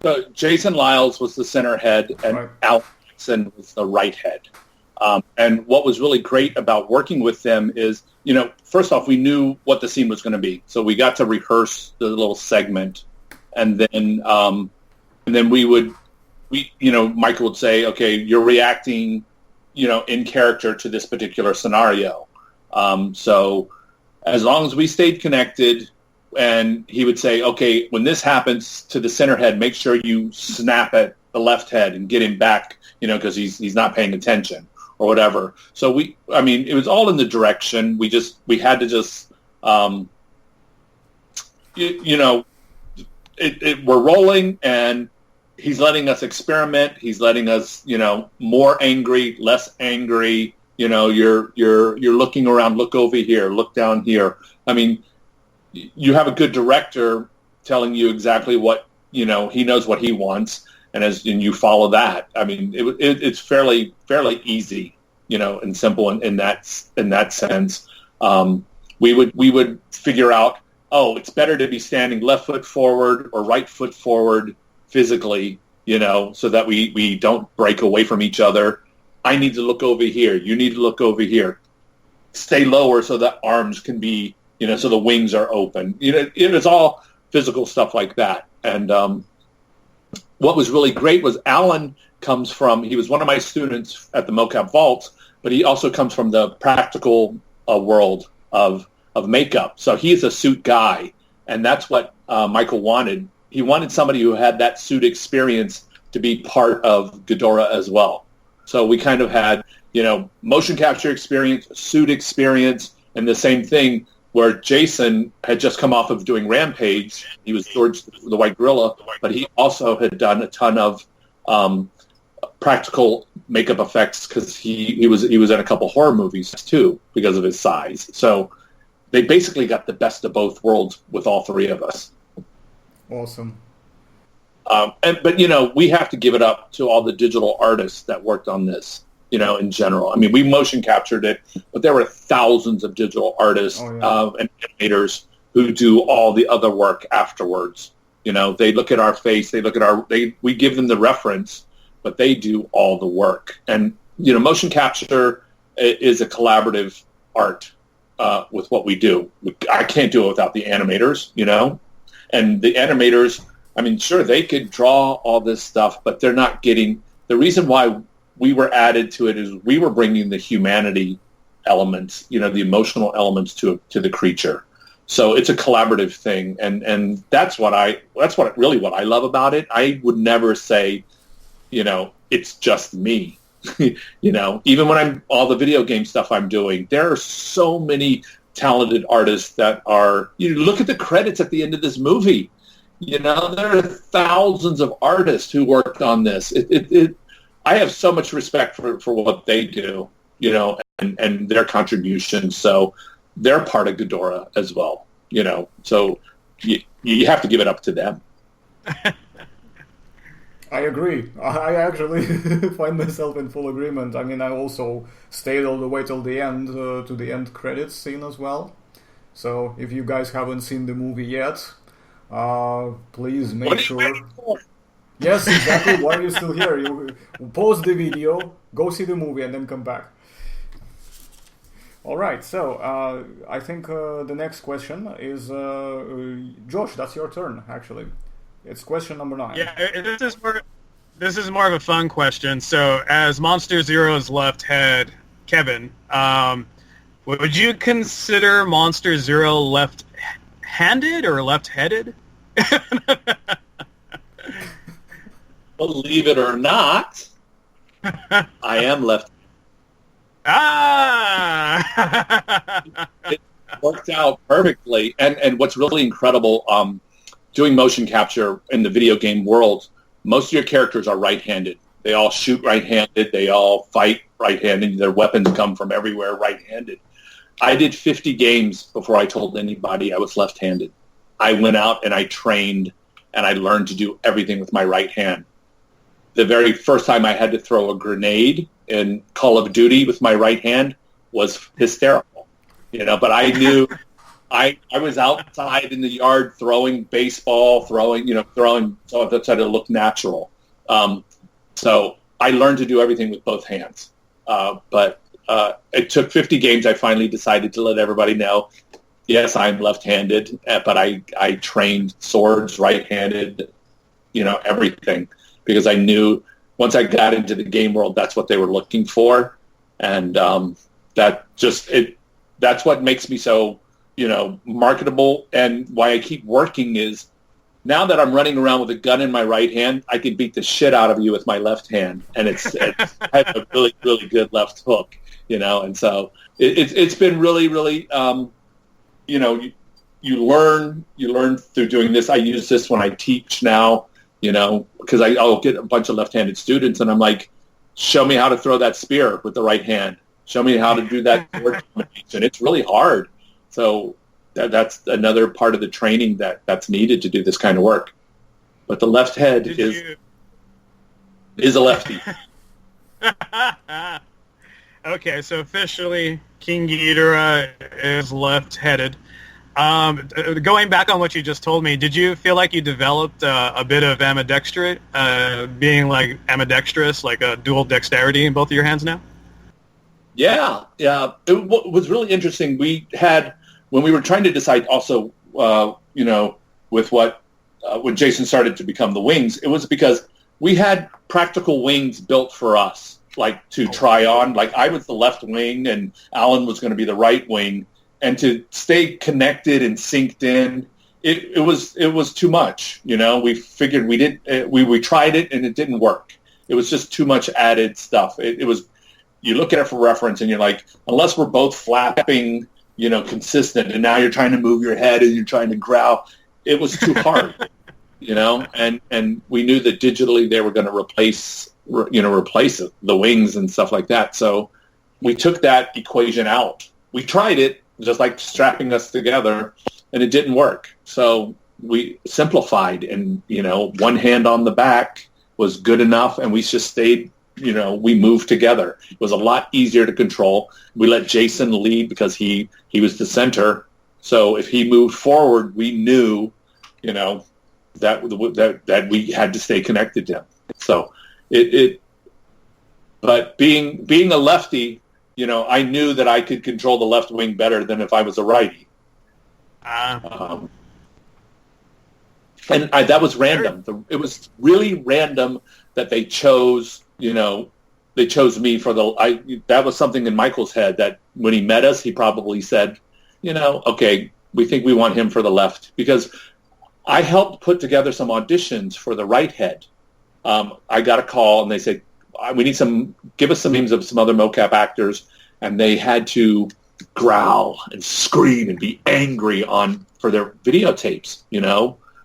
So Jason Lyles was the center head, and right. Al Jackson was the right head. And what was really great about working with them is, first off, we knew what the scene was going to be. So we got to rehearse the little segment, and then Michael would say, okay, you're reacting, in character to this particular scenario. So as long as we stayed connected, and he would say, okay, when this happens to the center head, make sure you snap at the left head and get him back, because he's not paying attention or whatever. So it was all in the direction. We had to just, we're rolling, and he's letting us experiment. He's letting us, more angry, less angry. You're looking around. Look over here. Look down here. I mean, you have a good director telling you exactly what he knows what he wants, and you follow that. I mean, it's fairly easy, and simple in that sense. We would figure out, it's better to be standing left foot forward or right foot forward physically, so that we don't break away from each other. I need to look over here. You need to look over here. Stay lower so that arms can be, so the wings are open. It's all physical stuff like that. And what was really great was Alan he was one of my students at the Mocap Vault, but he also comes from the practical world of makeup. So he's a suit guy, and that's what Michael wanted. He wanted somebody who had that suit experience to be part of Ghidorah as well. So we kind of had, motion capture experience, suit experience, and the same thing where Jason had just come off of doing Rampage. He was George the White Gorilla, but he also had done a ton of practical makeup effects because he was in a couple horror movies too because of his size. So they basically got the best of both worlds with all three of us. Awesome. But we have to give it up to all the digital artists that worked on this, in general. I mean, we motion captured it, but there were thousands of digital artists and animators who do all the other work afterwards. They look at our face, we give them the reference, but they do all the work. And, motion capture is a collaborative art with what we do. I can't do it without the animators, and the animators, I mean, sure, they could draw all this stuff, but they're not getting... The reason why we were added to it is we were bringing the humanity elements, the emotional elements to the creature. So it's a collaborative thing, and that's what I love about it. I would never say, it's just me. Even when I'm all the video game stuff I'm doing, there are so many talented artists that are... look at the credits at the end of this movie. There are thousands of artists who worked on this. I have so much respect for what they do, and their contributions. So they're part of Ghidorah as well, So you have to give it up to them. I agree. I actually find myself in full agreement. I mean, I also stayed all the way till the end, to the end credits scene as well. So if you guys haven't seen the movie yet, please make sure. Yes, exactly. Why are you still here? You pause the video, go see the movie, and then come back. All right. So I think the next question is Josh. That's your turn, actually. It's question number 9. Yeah, this is more of a fun question. So, as Monster Zero's left head, Kevin, would you consider Monster Zero left left-handed or left-headed? Believe it or not, I am left. It worked out perfectly. And what's really incredible, doing motion capture in the video game world, most of your characters are right-handed. They all shoot right-handed. They all fight right-handed. Their weapons come from everywhere right-handed. I did 50 games before I told anybody I was left-handed. I went out and I trained and I learned to do everything with my right hand. The very first time I had to throw a grenade in Call of Duty with my right hand was hysterical, but I knew I was outside in the yard throwing baseball, throwing so that's how to look natural. So I learned to do everything with both hands. But it took 50 games. I finally decided to let everybody know, yes, I'm left-handed, but I trained swords, right-handed, everything, because I knew once I got into the game world, that's what they were looking for. And that's what makes me so, marketable. And why I keep working is now that I'm running around with a gun in my right hand, I can beat the shit out of you with my left hand. And I have a really, really good left hook, and so it's been really, really, you learn through doing this. I use this when I teach now, because I'll get a bunch of left-handed students and I'm like, show me how to throw that spear with the right hand. Show me how to do that sword combination. It's really hard. So that's another part of the training that's needed to do this kind of work. But the left head is a lefty. Okay, so officially King Ghidorah is left-headed. Going back on what you just told me, did you feel like you developed a bit of ambidextrous, being like ambidextrous, like a dual dexterity in both of your hands now? Yeah. It was really interesting. We had, when we were trying to decide also, with when Jason started to become the wings, it was because we had practical wings built for us, like to try on. Like I was the left wing and Alan was going to be the right wing. And to stay connected and synced in, it was too much. We figured we tried it and it didn't work. It was just too much added stuff. It was, you look at it for reference and you're like, unless we're both flapping, consistent, and now you're trying to move your head and you're trying to growl, it was too hard, and we knew that digitally they were going to replace the wings and stuff like that. So we took that equation out. We tried it, just like strapping us together, and it didn't work. So we simplified, and, one hand on the back was good enough, and we just stayed, we moved together. It was a lot easier to control. We let Jason lead because he was the center. So if he moved forward, we knew, that we had to stay connected to him. So but being a lefty, I knew that I could control the left wing better than if I was a righty. And that was random. It was really random that they chose, they chose me for that was something in Michael's head that when he met us, he probably said, okay, we think we want him for the left, because I helped put together some auditions for the right head. I got a call and they said, give us some names of some other mocap actors, and they had to growl and scream and be angry for their videotapes.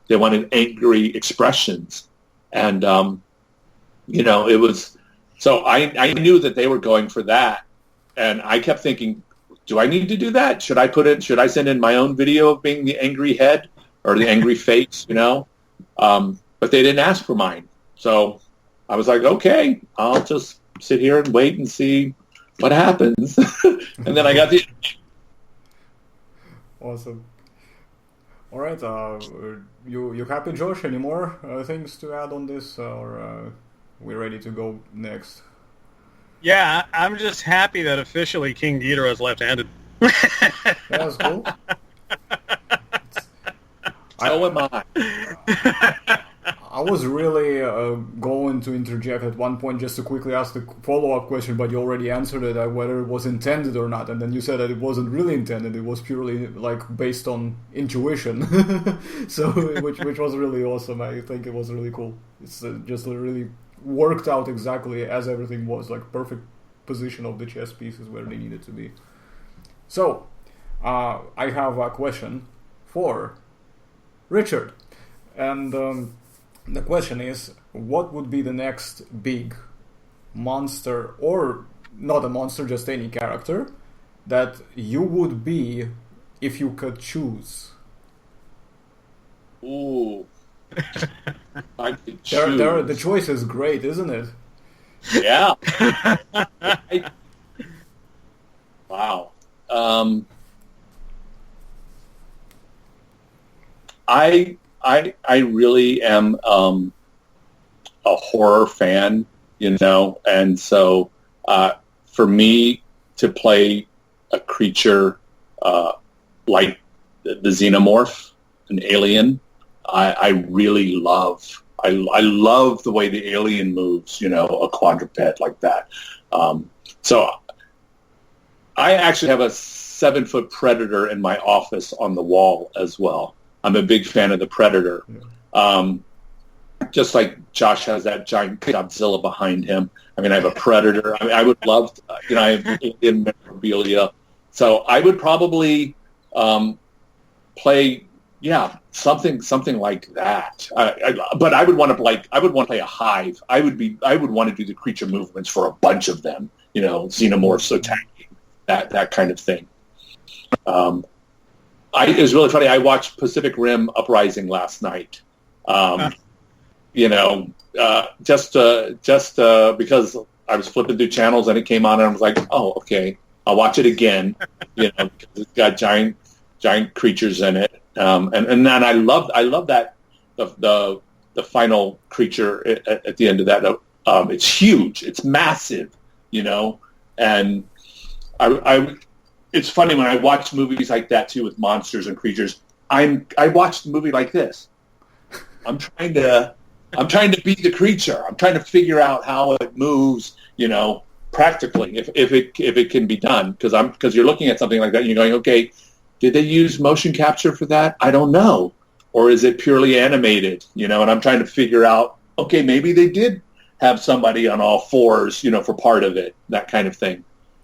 They wanted angry expressions, and it was. So I knew that they were going for that, and I kept thinking, do I need to do that? Should I send in my own video of being the angry head or the angry face? But they didn't ask for mine, so I was like, okay, I'll just sit here and wait and see what happens. And then I got the... Awesome. All right, you happy, Josh? Any more things to add on this, or we're ready to go next? Yeah, I'm just happy that officially King Ghidorah is left-handed. Yeah, that's cool. So am I. I was really going to interject at one point just to quickly ask the follow-up question, but you already answered it, whether it was intended or not. And then you said that it wasn't really intended; it was purely like based on intuition. So, which was really awesome. I think it was really cool. It's just really worked out exactly as everything was, like perfect position of the chess pieces where they needed to be. So, I have a question for Richard. And the question is, what would be the next big monster, or not a monster, just any character, that you would be if you could choose? Ooh. I could choose. The choice is great, isn't it? Yeah. Wow. I really am a horror fan, and so for me to play a creature like the xenomorph, an alien, I really love. I love the way the alien moves, a quadruped like that. So I actually have a 7-foot predator in my office on the wall as well. I'm a big fan of the Predator. Just like Josh has that giant Godzilla behind him. I mean, I have a Predator. I mean, I would love, I have alien memorabilia. So I would probably play, something like that. But I would want to play a hive. I would want to do the creature movements for a bunch of them. Xenomorphs attacking, that kind of thing. It was really funny. I watched Pacific Rim Uprising last night. Just because I was flipping through channels and it came on and I was like, oh, okay, I'll watch it again. Because it's got giant creatures in it. And then I love that the final creature at the end of that. It's huge. It's massive. And it's funny when I watch movies like that too with monsters and creatures. I watched a movie like this. I'm trying to be the creature. I'm trying to figure out how it moves, practically, if it can be done. Because you're looking at something like that and you're going, okay, did they use motion capture for that? I don't know. Or is it purely animated? And I'm trying to figure out, okay, maybe they did have somebody on all fours, for part of it, that kind of thing.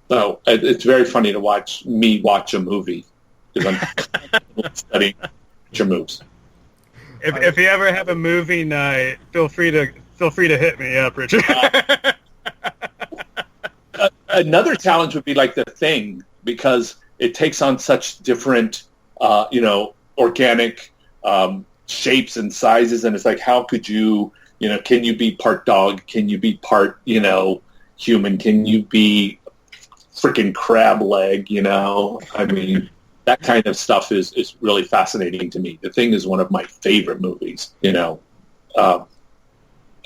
So it's very funny to watch a movie because I'm studying your moves. If you ever have a movie night, feel free to hit me up, Richard. Another challenge would be like The Thing, because it takes on such different, organic shapes and sizes, and it's like, how could you, can you be part dog? Can you be part, human? Can you be freaking crab leg, I mean, that kind of stuff is really fascinating to me. The Thing is one of my favorite movies, and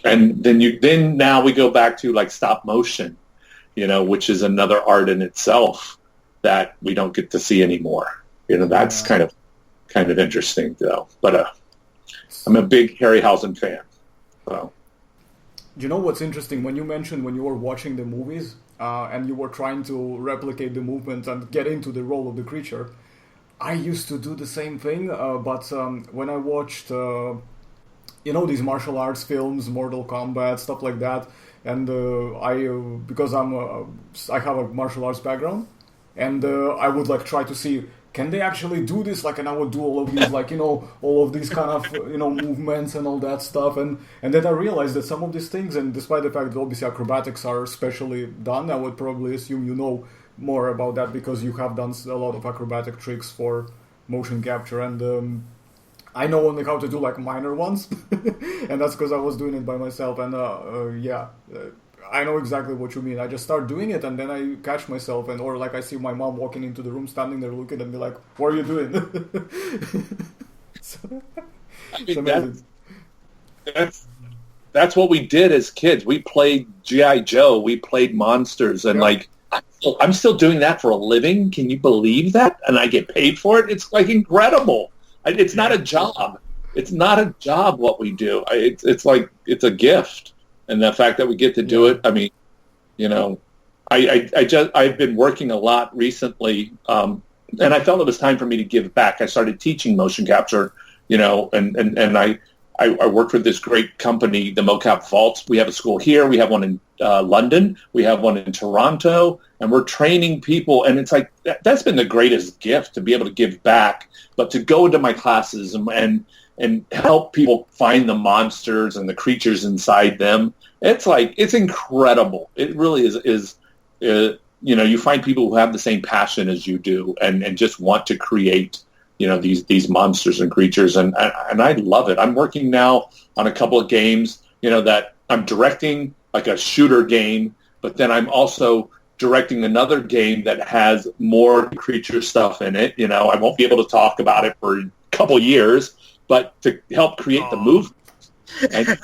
then now we go back to like stop motion, which is another art in itself that we don't get to see anymore. That's kind of interesting though. But I'm a big Harryhausen fan. So. You know what's interesting? When you mentioned when you were watching the movies and you were trying to replicate the movement and get into the role of the creature, I used to do the same thing, but when I watched, these martial arts films, Mortal Kombat, stuff like that, and because I have a martial arts background, and I would like try to see, can they actually do this? Like, and I would do all of these, like, all of these kind of, movements and all that stuff. And then I realized that some of these things, and despite the fact that obviously acrobatics are specially done, I would probably assume you know more about that because you have done a lot of acrobatic tricks for motion capture. And I know only how to do, like, minor ones. And that's because I was doing it by myself. And, I know exactly what you mean. I just start doing it, and then I catch myself, or like I see my mom walking into the room, standing there looking at me like, "What are you doing?" That's what we did as kids. We played G.I. Joe. We played monsters, and I'm still doing that for a living. Can you believe that? And I get paid for it. It's like incredible. It's not a job. it's not a job what we do. It's like it's a gift, and the fact that we get to do it. I mean, you know, I've been working a lot recently, and I felt it was time for me to give back. I started teaching motion capture, you know, and I worked with this great company, the Mocap Vaults. We have a school here. We have one in London. We have one in Toronto, and we're training people. And it's like that's been the greatest gift, to be able to give back, but to go into my classes and help people find the monsters and the creatures inside them. It's like it's incredible. It really is. You know, you find people who have the same passion as you do, and just want to create, you know, these monsters and creatures, and I love it. I'm working now on a couple of games, you know, that I'm directing, like a shooter game, but then I'm also directing another game that has more creature stuff in it. You know, I won't be able to talk about it for a couple years, but to help create the movement. And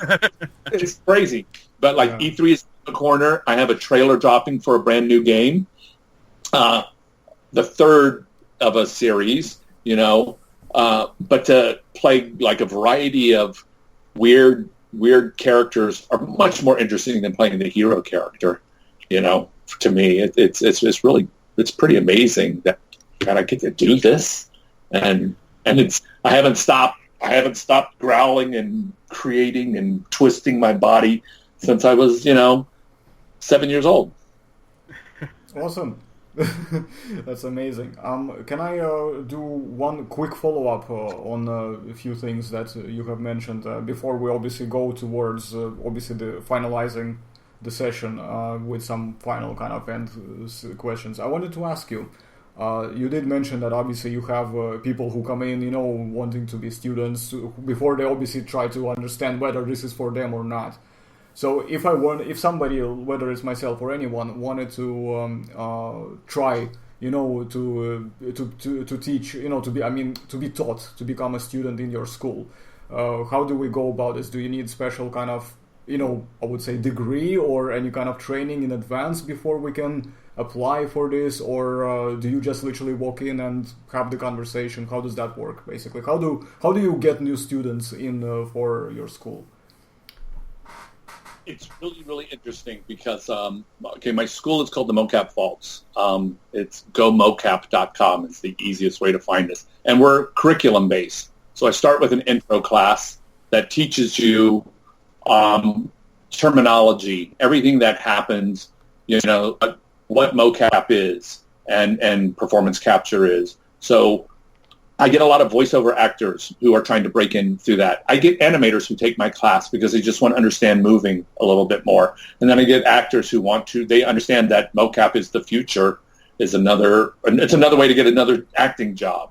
it's crazy. But like E3 is in the corner. I have a trailer dropping for a brand new game, the third of a series. You know, but to play like a variety of weird characters are much more interesting than playing the hero character. You know, to me, it's really pretty amazing that I get to do this, and I haven't stopped growling and creating and twisting my body since I was, you know, 7 years old. Awesome. That's amazing. Can I do one quick follow-up on a few things that you have mentioned before we obviously go towards obviously the finalizing the session with some final kind of end questions? I wanted to ask you, you did mention that obviously you have people who come in, you know, wanting to be students before they obviously try to understand whether this is for them or not. So if somebody, whether it's myself or anyone, wanted to try, you know, to teach, you know, to be taught to become a student in your school, how do we go about this? Do you need special kind of, you know, I would say degree or any kind of training in advance before we can apply for this, or do you just literally walk in and have the conversation? How does that work, basically? How do you get new students in for your school? It's really, really interesting because, my school is called the Mocap Vaults. It's gomocap.com is the easiest way to find us. And we're curriculum-based. So I start with an intro class that teaches you terminology, everything that happens, you know, what mocap is and performance capture is. So I get a lot of voiceover actors who are trying to break in through that. I get animators who take my class because they just want to understand moving a little bit more. And then I get actors who they understand that mocap is the future, it's another way to get another acting job.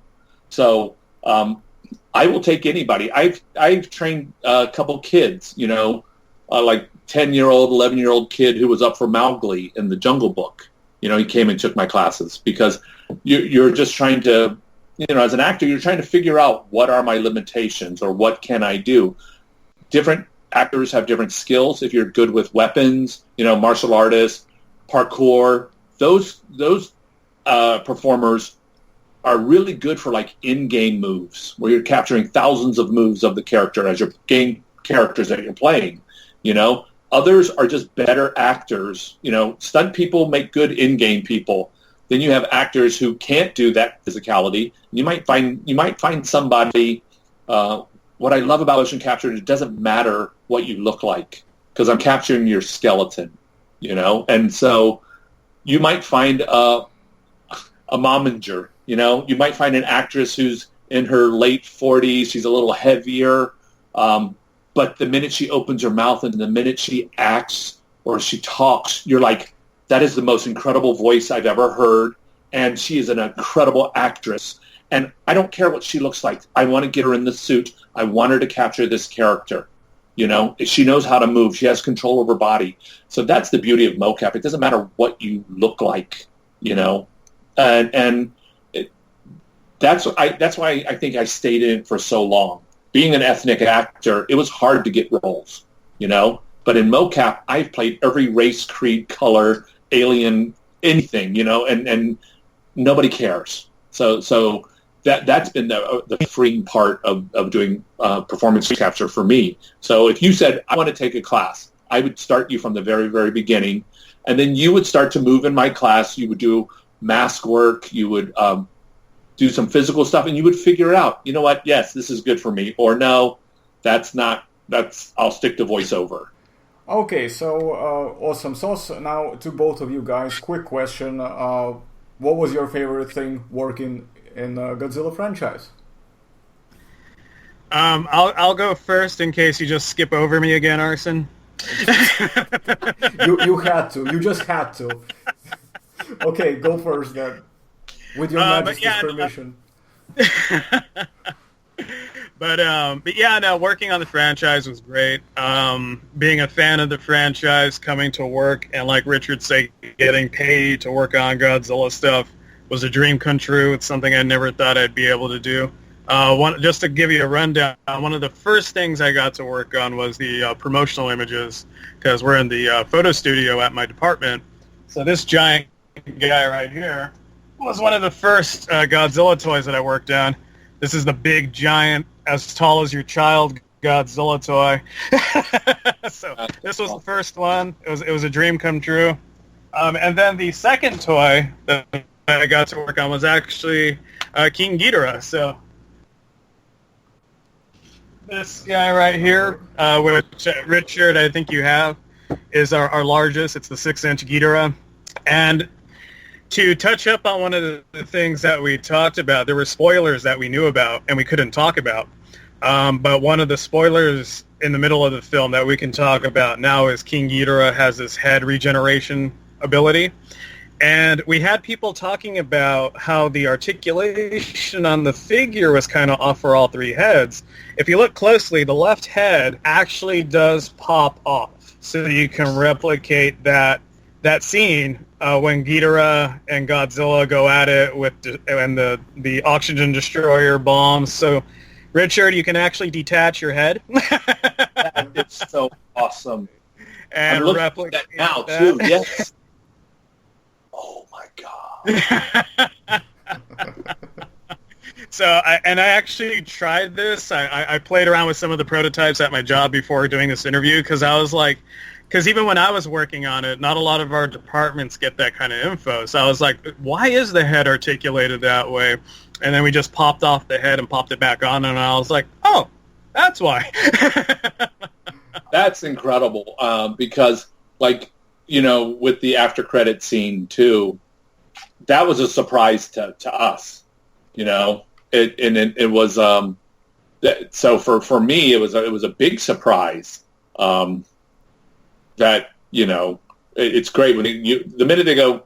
So I will take anybody. I've trained a couple kids, you know, like 10-year-old, 11-year-old kid who was up for Mowgli in the Jungle Book. You know, he came and took my classes because you're just trying to, you know, as an actor, you're trying to figure out what are my limitations or what can I do. Different actors have different skills. If you're good with weapons, you know, martial artists, parkour, those performers are really good for like in-game moves where you're capturing thousands of moves of the character as your game characters that you're playing. You know, others are just better actors. You know, stunt people make good in-game people. Then you have actors who can't do that physicality. You might find somebody. What I love about motion capture is it doesn't matter what you look like because I'm capturing your skeleton, you know. And so you might find a momager, you know. You might find an actress who's in her late 40s. She's a little heavier, but the minute she opens her mouth and the minute she acts or she talks, you're like, that is the most incredible voice I've ever heard, and she is an incredible actress. And I don't care what she looks like. I want to get her in the suit. I want her to capture this character. You know, she knows how to move. She has control of her body. So that's the beauty of mocap. It doesn't matter what you look like, you know. That's why I think I stayed in it for so long. Being an ethnic actor, it was hard to get roles, you know. But in mocap, I've played every race, creed, color, alien, anything, you know, and nobody cares. So that's been the freeing part of doing performance capture for me. So if you said, I want to take a class, I would start you from the very, very beginning, and then you would start to move in my class. You would do mask work, you would do some physical stuff, and you would figure out, you know what, yes, this is good for me, or no, I'll stick to voiceover. Okay, so awesome. So now to both of you guys, quick question. What was your favorite thing working in Godzilla franchise? I'll go first in case you just skip over me again, Arson. You had to. You just had to. Okay, go first then. With your Majesty's permission. But yeah, no, working on the franchise was great. Being a fan of the franchise, coming to work, and like Richard said, getting paid to work on Godzilla stuff was a dream come true. It's something I never thought I'd be able to do. Just to give you a rundown, one of the first things I got to work on was the promotional images, because we're in the photo studio at my department. So this giant guy right here was one of the first Godzilla toys that I worked on. This is the big, giant, as tall as your child Godzilla toy. So this was the first one. It was a dream come true. And then the second toy that I got to work on was actually King Ghidorah. So this guy right here, which Richard, I think you have, is our largest. It's the 6-inch Ghidorah. And to touch up on one of the things that we talked about, there were spoilers that we knew about and we couldn't talk about. But one of the spoilers in the middle of the film that we can talk about now is King Ghidorah has this head regeneration ability. And we had people talking about how the articulation on the figure was kind of off for all three heads. If you look closely, the left head actually does pop off. So you can replicate that scene when Ghidorah and Godzilla go at it with the oxygen destroyer bombs. So, Richard, you can actually detach your head. It's so awesome. And replicate that now too. Yes. Oh my god. So, I actually tried this. I played around with some of the prototypes at my job before doing this interview because I was like, because even when I was working on it, not a lot of our departments get that kind of info. So I was like, why is the head articulated that way? And then we just popped off the head and popped it back on, and I was like, oh, that's why. That's incredible because, like, you know, with the after credit scene too, that was a surprise to us. You know, it was so for me it was a big surprise. That, you know, it's great when the minute they go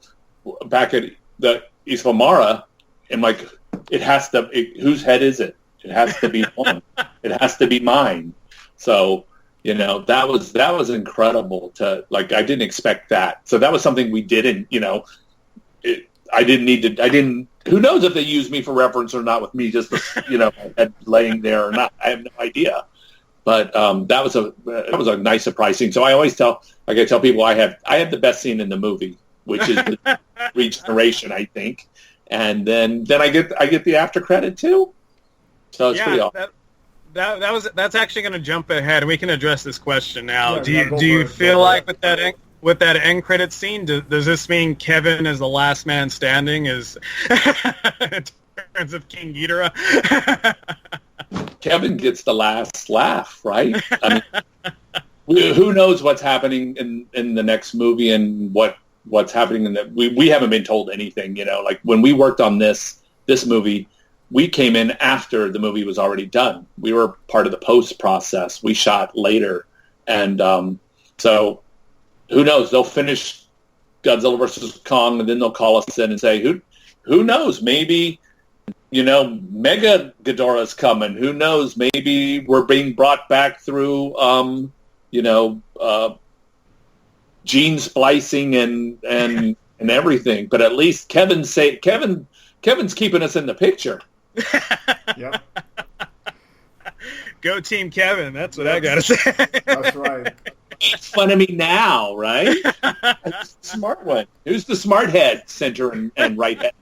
back at the Isla Mara, I'm like, whose head is it? It has to be one. It has to be mine. So, you know, that was incredible to, like, I didn't expect that. So that was something we didn't, you know, who knows if they used me for reference or not with me just, you know, laying there or not. I have no idea. But that was a nice surprise scene. So I always tell people I have the best scene in the movie, which is the regeneration, I think, and then I get the after credit too. So it's pretty awesome. That's actually going to jump ahead, and we can address this question now. Yeah, do you feel like with that end credit scene, does this mean Kevin is the last man standing? Is in terms of King Ghidorah? Kevin gets the last laugh, right? I mean, who knows what's happening in the next movie and what's happening in the we haven't been told anything, you know. Like when we worked on this movie, we came in after the movie was already done. We were part of the post process. We shot later, and so who knows? They'll finish Godzilla versus Kong, and then they'll call us in and say, who knows? Maybe, you know, Mega Ghidorah's coming. Who knows? Maybe we're being brought back through, you know, gene splicing and everything. But at least Kevin's keeping us in the picture. Yep. Go Team Kevin. That's what I gotta say. That's right. Make fun of me now, right? That's the smart one. Who's the smart head, center and right head?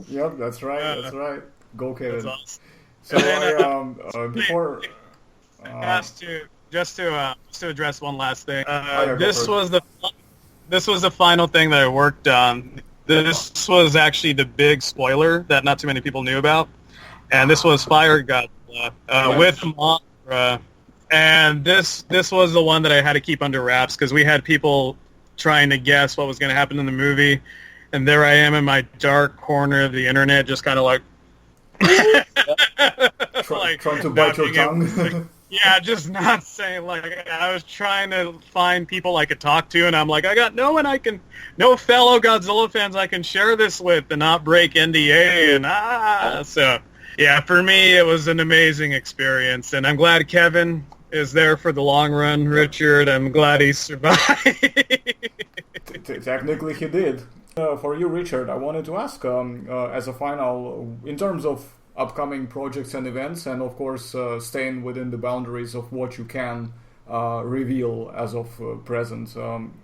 Yep, that's right. That's right. Go, Kevin. That's So awesome. before... Just to address one last thing. Yeah, this was the final thing that I worked on. This was actually the big spoiler that not too many people knew about, and this was Fire Godzilla with Mothra. And this was the one that I had to keep under wraps because we had people trying to guess what was going to happen in the movie, and there I am in my dark corner of the internet, just kind of like, trying to bite your tongue. Yeah, just not saying, like, I was trying to find people I could talk to, and I'm like, I got no fellow Godzilla fans I can share this with and not break NDA, and so, yeah, for me, it was an amazing experience, and I'm glad Kevin is there for the long run, Richard. I'm glad he survived. Technically, he did. For you, Richard, I wanted to ask, as a final, in terms of upcoming projects and events, and of course staying within the boundaries of what you can reveal as of present.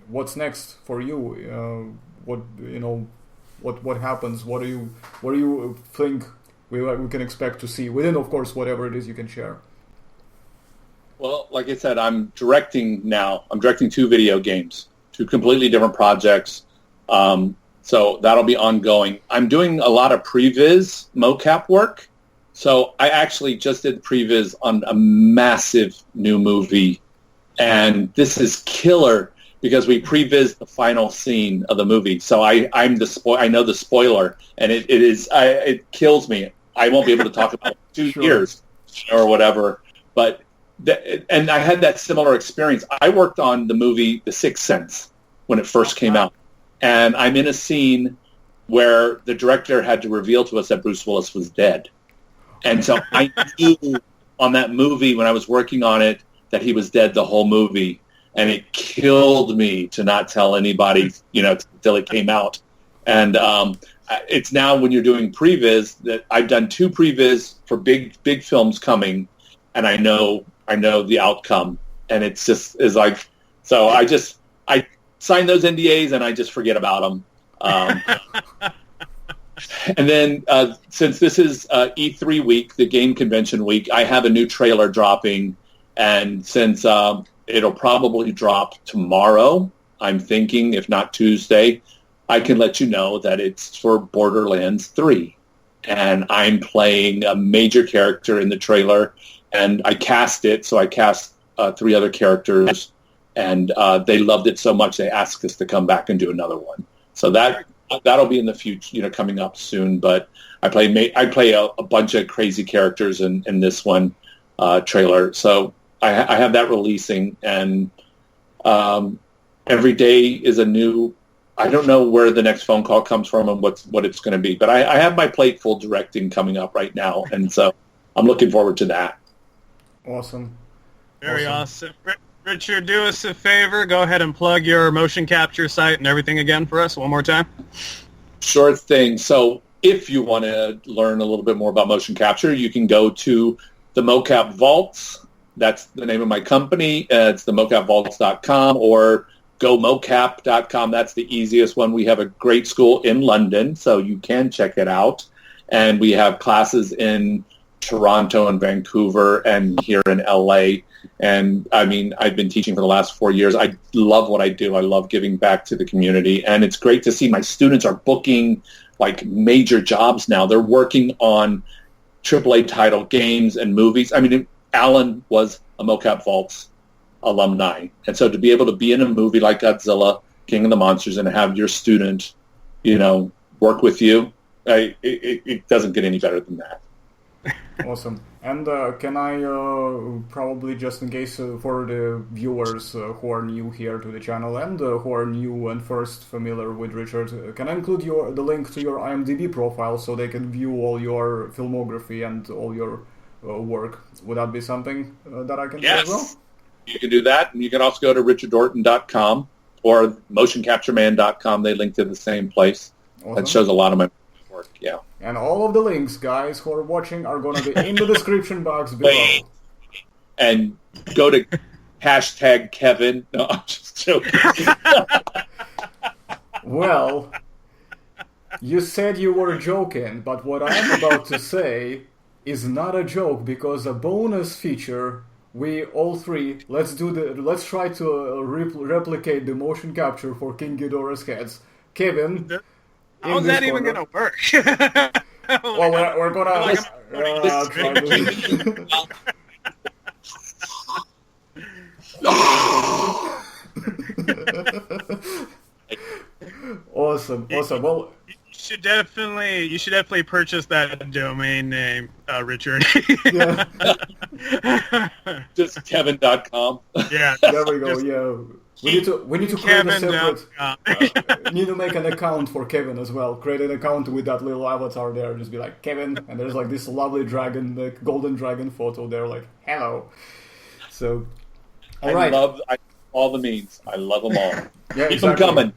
What's next for you? What happens? What do you think we can expect to see within, of course, whatever it is you can share? Well, like I said, I'm directing now. I'm directing 2 video games, 2 completely different projects. So that'll be ongoing. I'm doing a lot of previs mocap work. So I actually just did previs on a massive new movie. And this is killer because we previs the final scene of the movie. So I know the spoiler, and it kills me. I won't be able to talk about it in 2 years or whatever. But and I had that similar experience. I worked on the movie The Sixth Sense when it first came out. And I'm in a scene where the director had to reveal to us that Bruce Willis was dead. And so I knew on that movie when I was working on it that he was dead the whole movie. And it killed me to not tell anybody, until it came out. And it's now when you're doing previs that I've done 2 previs for big films coming, and I know the outcome. And it's just is like, so I sign those NDAs and I just forget about them. And then since this is E3 week, the game convention week, I have a new trailer dropping. And since it'll probably drop tomorrow, I'm thinking, if not Tuesday, I can let you know that it's for Borderlands 3. And I'm playing a major character in the trailer. And I cast it, so I cast 3 other characters. And they loved it so much they asked us to come back and do another one. So that'll be in the future, coming up soon. But I play a bunch of crazy characters in this one trailer. So I have that releasing, and every day is a new. I don't know where the next phone call comes from and what it's going to be, but I have my plate full directing coming up right now, and so I'm looking forward to that. Awesome. Very awesome. Richard, do us a favor. Go ahead and plug your motion capture site and everything again for us one more time. Sure thing. So if you want to learn a little bit more about motion capture, you can go to the Mocap Vaults. That's the name of my company. It's the mocapvaults.com or gomocap.com. That's the easiest one. We have a great school in London, so you can check it out. And we have classes in Toronto and Vancouver and here in LA. And I mean, I've been teaching for the last 4 years. I love what I do. I love giving back to the community. And it's great to see my students are booking like major jobs now. They're working on AAA title games and movies. I mean, Alan was a Mocap Vaults alumni. And so to be able to be in a movie like Godzilla, King of the Monsters, and have your student, work with you, it doesn't get any better than that. Awesome. And can I probably, just in case for the viewers who are new here to the channel and who are new and first familiar with Richard, can I include the link to your IMDb profile so they can view all your filmography and all your work? Would that be something that I can do as well? You can do that. And you can also go to richarddorton.com or motioncaptureman.com. They link to the same place. Awesome. That shows a lot of my work, yeah. And all of the links, guys, who are watching, are going to be in the description box below. And go to hashtag Kevin. No, I'm just joking. Well, You said you were joking, but what I'm about to say is not a joke, because a bonus feature, we all three, let's try to replicate the motion capture for King Ghidorah's heads. Kevin, how's that even gonna work? Well, we're gonna Awesome. Well, you should definitely purchase that domain name, Richard. Yeah. Just Kevin.com. Yeah. There we go. Yeah. We need to create a separate. Need to make an account for Kevin as well. Create an account with that little avatar there. Just be like Kevin, and there's like this lovely dragon, like golden dragon photo there. Like hello. So, all right. I love all the memes. I love them all. Yeah, Keep them coming.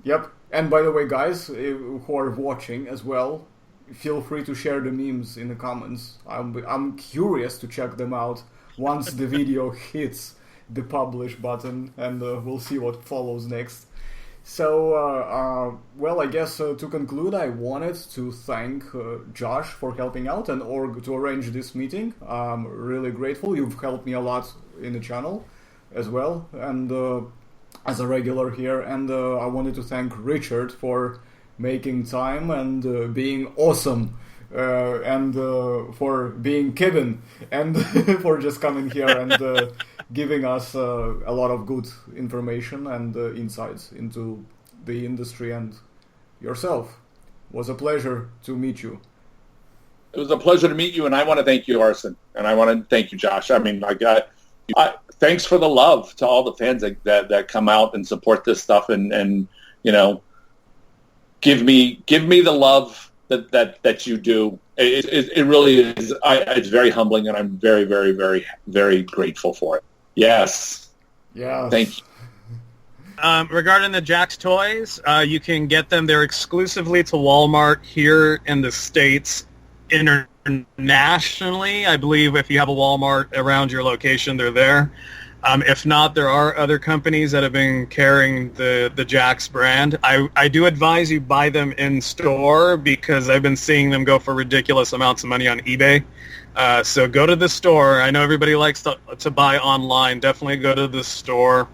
Yep. And by the way, guys who are watching as well, feel free to share the memes in the comments. I'm curious to check them out once the video hits the publish button, and we'll see what follows next. So, well, I guess to conclude, I wanted to thank Josh for helping out and to arrange this meeting. I'm really grateful. You've helped me a lot in the channel as well, and as a regular here. And I wanted to thank Richard for making time and being awesome. And for being Kevin, and for just coming here and giving us a lot of good information and insights into the industry and yourself. It was a pleasure to meet you. It was a pleasure to meet you, and I want to thank you, Arsen, and I want to thank you, Josh. I mean, thanks for the love to all the fans that come out and support this stuff, and you know, give me the love that you do. It really is. It's very humbling, and I'm very, very, very, very grateful for it. Yes. Yeah. Thank you. Regarding the Jakks toys, you can get them. They're exclusively to Walmart here in the States. Internationally, I believe if you have a Walmart around your location, they're there. If not, there are other companies that have been carrying the Jakks brand. I do advise you buy them in store, because I've been seeing them go for ridiculous amounts of money on eBay. So go to the store. I know everybody likes to buy online. Definitely go to the store,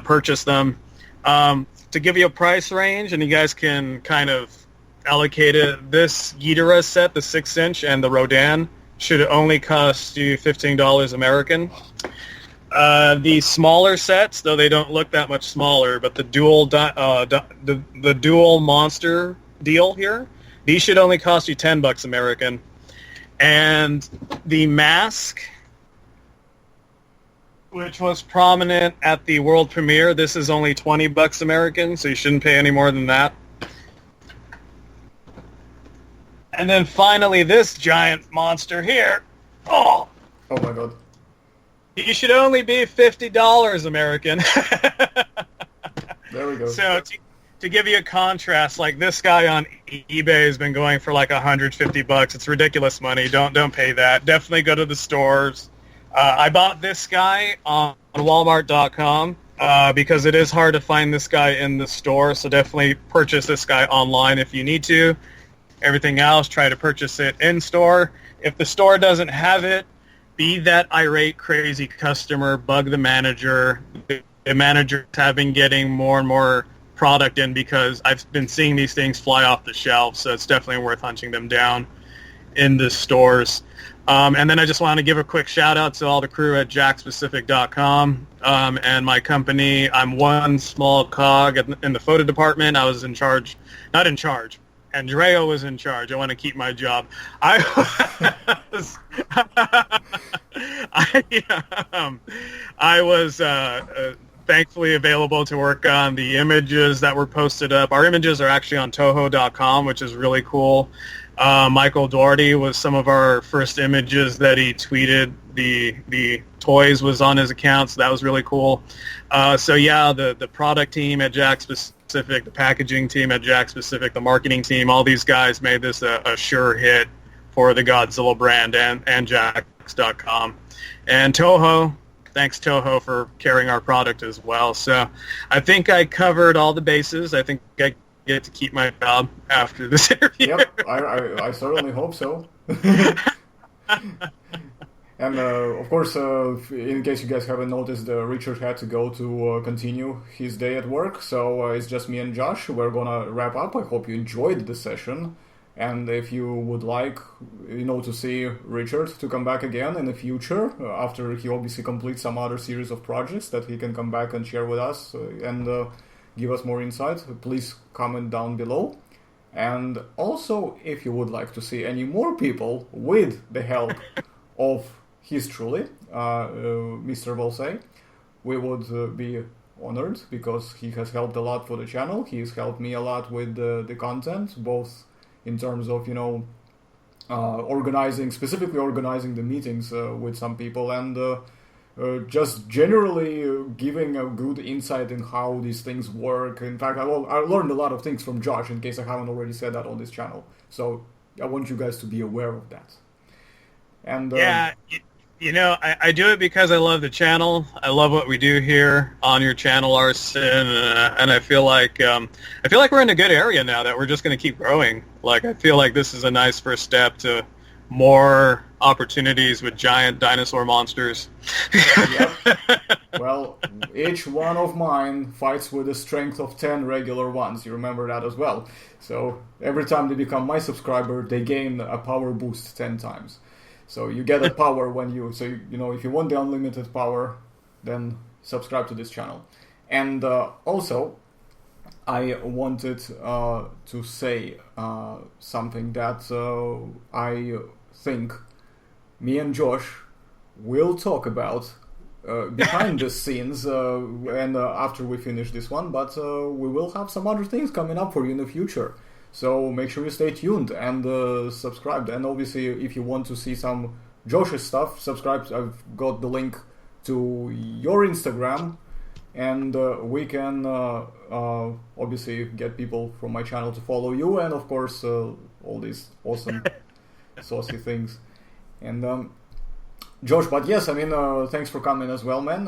purchase them. To give you a price range, and you guys can kind of allocate it, this Ghidorah set, the 6-inch, and the Rodan should only cost you $15 American. The smaller sets, though they don't look that much smaller, but the the dual monster deal here, these should only cost you $10 American. And the mask, which was prominent at the world premiere, this is only $20 American, so you shouldn't pay any more than that. And then finally, this giant monster here. Oh my god. You should only be $50 American. There we go. So to give you a contrast, like this guy on eBay has been going for like $150. It's ridiculous money. Don't pay that. Definitely go to the stores. I bought this guy on Walmart.com because it is hard to find this guy in the store. So definitely purchase this guy online if you need to. Everything else, try to purchase it in store. If the store doesn't have it, be that irate, crazy customer, bug the manager. The managers have been getting more and more product in, because I've been seeing these things fly off the shelves, so it's definitely worth hunting them down in the stores. And then I just want to give a quick shout-out to all the crew at JacksPacific.com and my company. I'm one small cog in the photo department. I was not in charge. Andrea was in charge. I want to keep my job. I was thankfully available to work on the images that were posted up. Our images are actually on Toho.com, which is really cool. Michael Doherty was some of our first images that he tweeted. The toys was on his account, so that was really cool. So yeah, the product team at Jakks Pacific, the packaging team at Jakks Pacific, the marketing team, all these guys made this a sure hit for the Godzilla brand and Jakks.com. And Toho, thanks Toho for carrying our product as well. So I think I covered all the bases. I think I get to keep my job after this interview. Yep, I certainly hope so. And of course, in case you guys haven't noticed, Richard had to go to continue his day at work, so it's just me and Josh. We're gonna wrap up. I hope you enjoyed the session, and if you would like, to see Richard to come back again in the future, after he obviously completes some other series of projects that he can come back and share with us and give us more insight, please comment down below. And also, if you would like to see any more people with the help of his truly, Mr. Volsei, we would be honored, because he has helped a lot for the channel. He's helped me a lot with the content, both in terms of, specifically organizing the meetings with some people, and just generally giving a good insight in how these things work. In fact, I learned a lot of things from Josh, in case I haven't already said that on this channel. So I want you guys to be aware of that. And I do it because I love the channel. I love what we do here on your channel, Arson, and I feel like we're in a good area now that we're just going to keep growing. Like, I feel like this is a nice first step to more opportunities with giant dinosaur monsters. Yep. Well, each one of mine fights with the strength of 10 regular ones. You remember that as well. So every time they become my subscriber, they gain a power boost 10 times. So you get a power when if you want the unlimited power, then subscribe to this channel. And also, I wanted to say something that I think me and Josh will talk about behind the scenes and after we finish this one, but we will have some other things coming up for you in the future. So make sure you stay tuned and subscribe. And obviously, if you want to see some Josh's stuff, subscribe. I've got the link to your Instagram, and we can obviously get people from my channel to follow you, and of course all these awesome saucy things. And Josh, but yes, I mean, thanks for coming as well, man.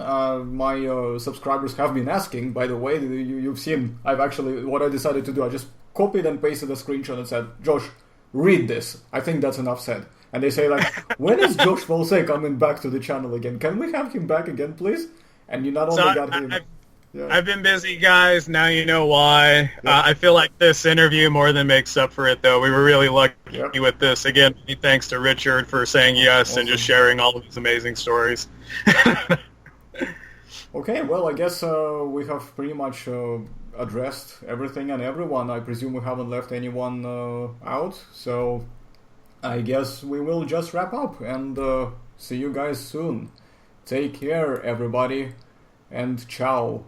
My subscribers have been asking, by the way, you've seen, what I decided to do, I just copied and pasted a screenshot and said, Josh, read this. I think that's enough said. And they say, like, when is Josh Volsei coming back to the channel again? Can we have him back again, please? And you not only got him... Yeah. I've been busy, guys. Now you know why. Yep. I feel like this interview more than makes up for it, though. We were really lucky with this. Again, thanks to Richard for saying yes and just sharing all of his amazing stories. Okay, well, I guess we have pretty much addressed everything and everyone. I presume we haven't left anyone out. So I guess we will just wrap up and see you guys soon. Take care, everybody, and ciao.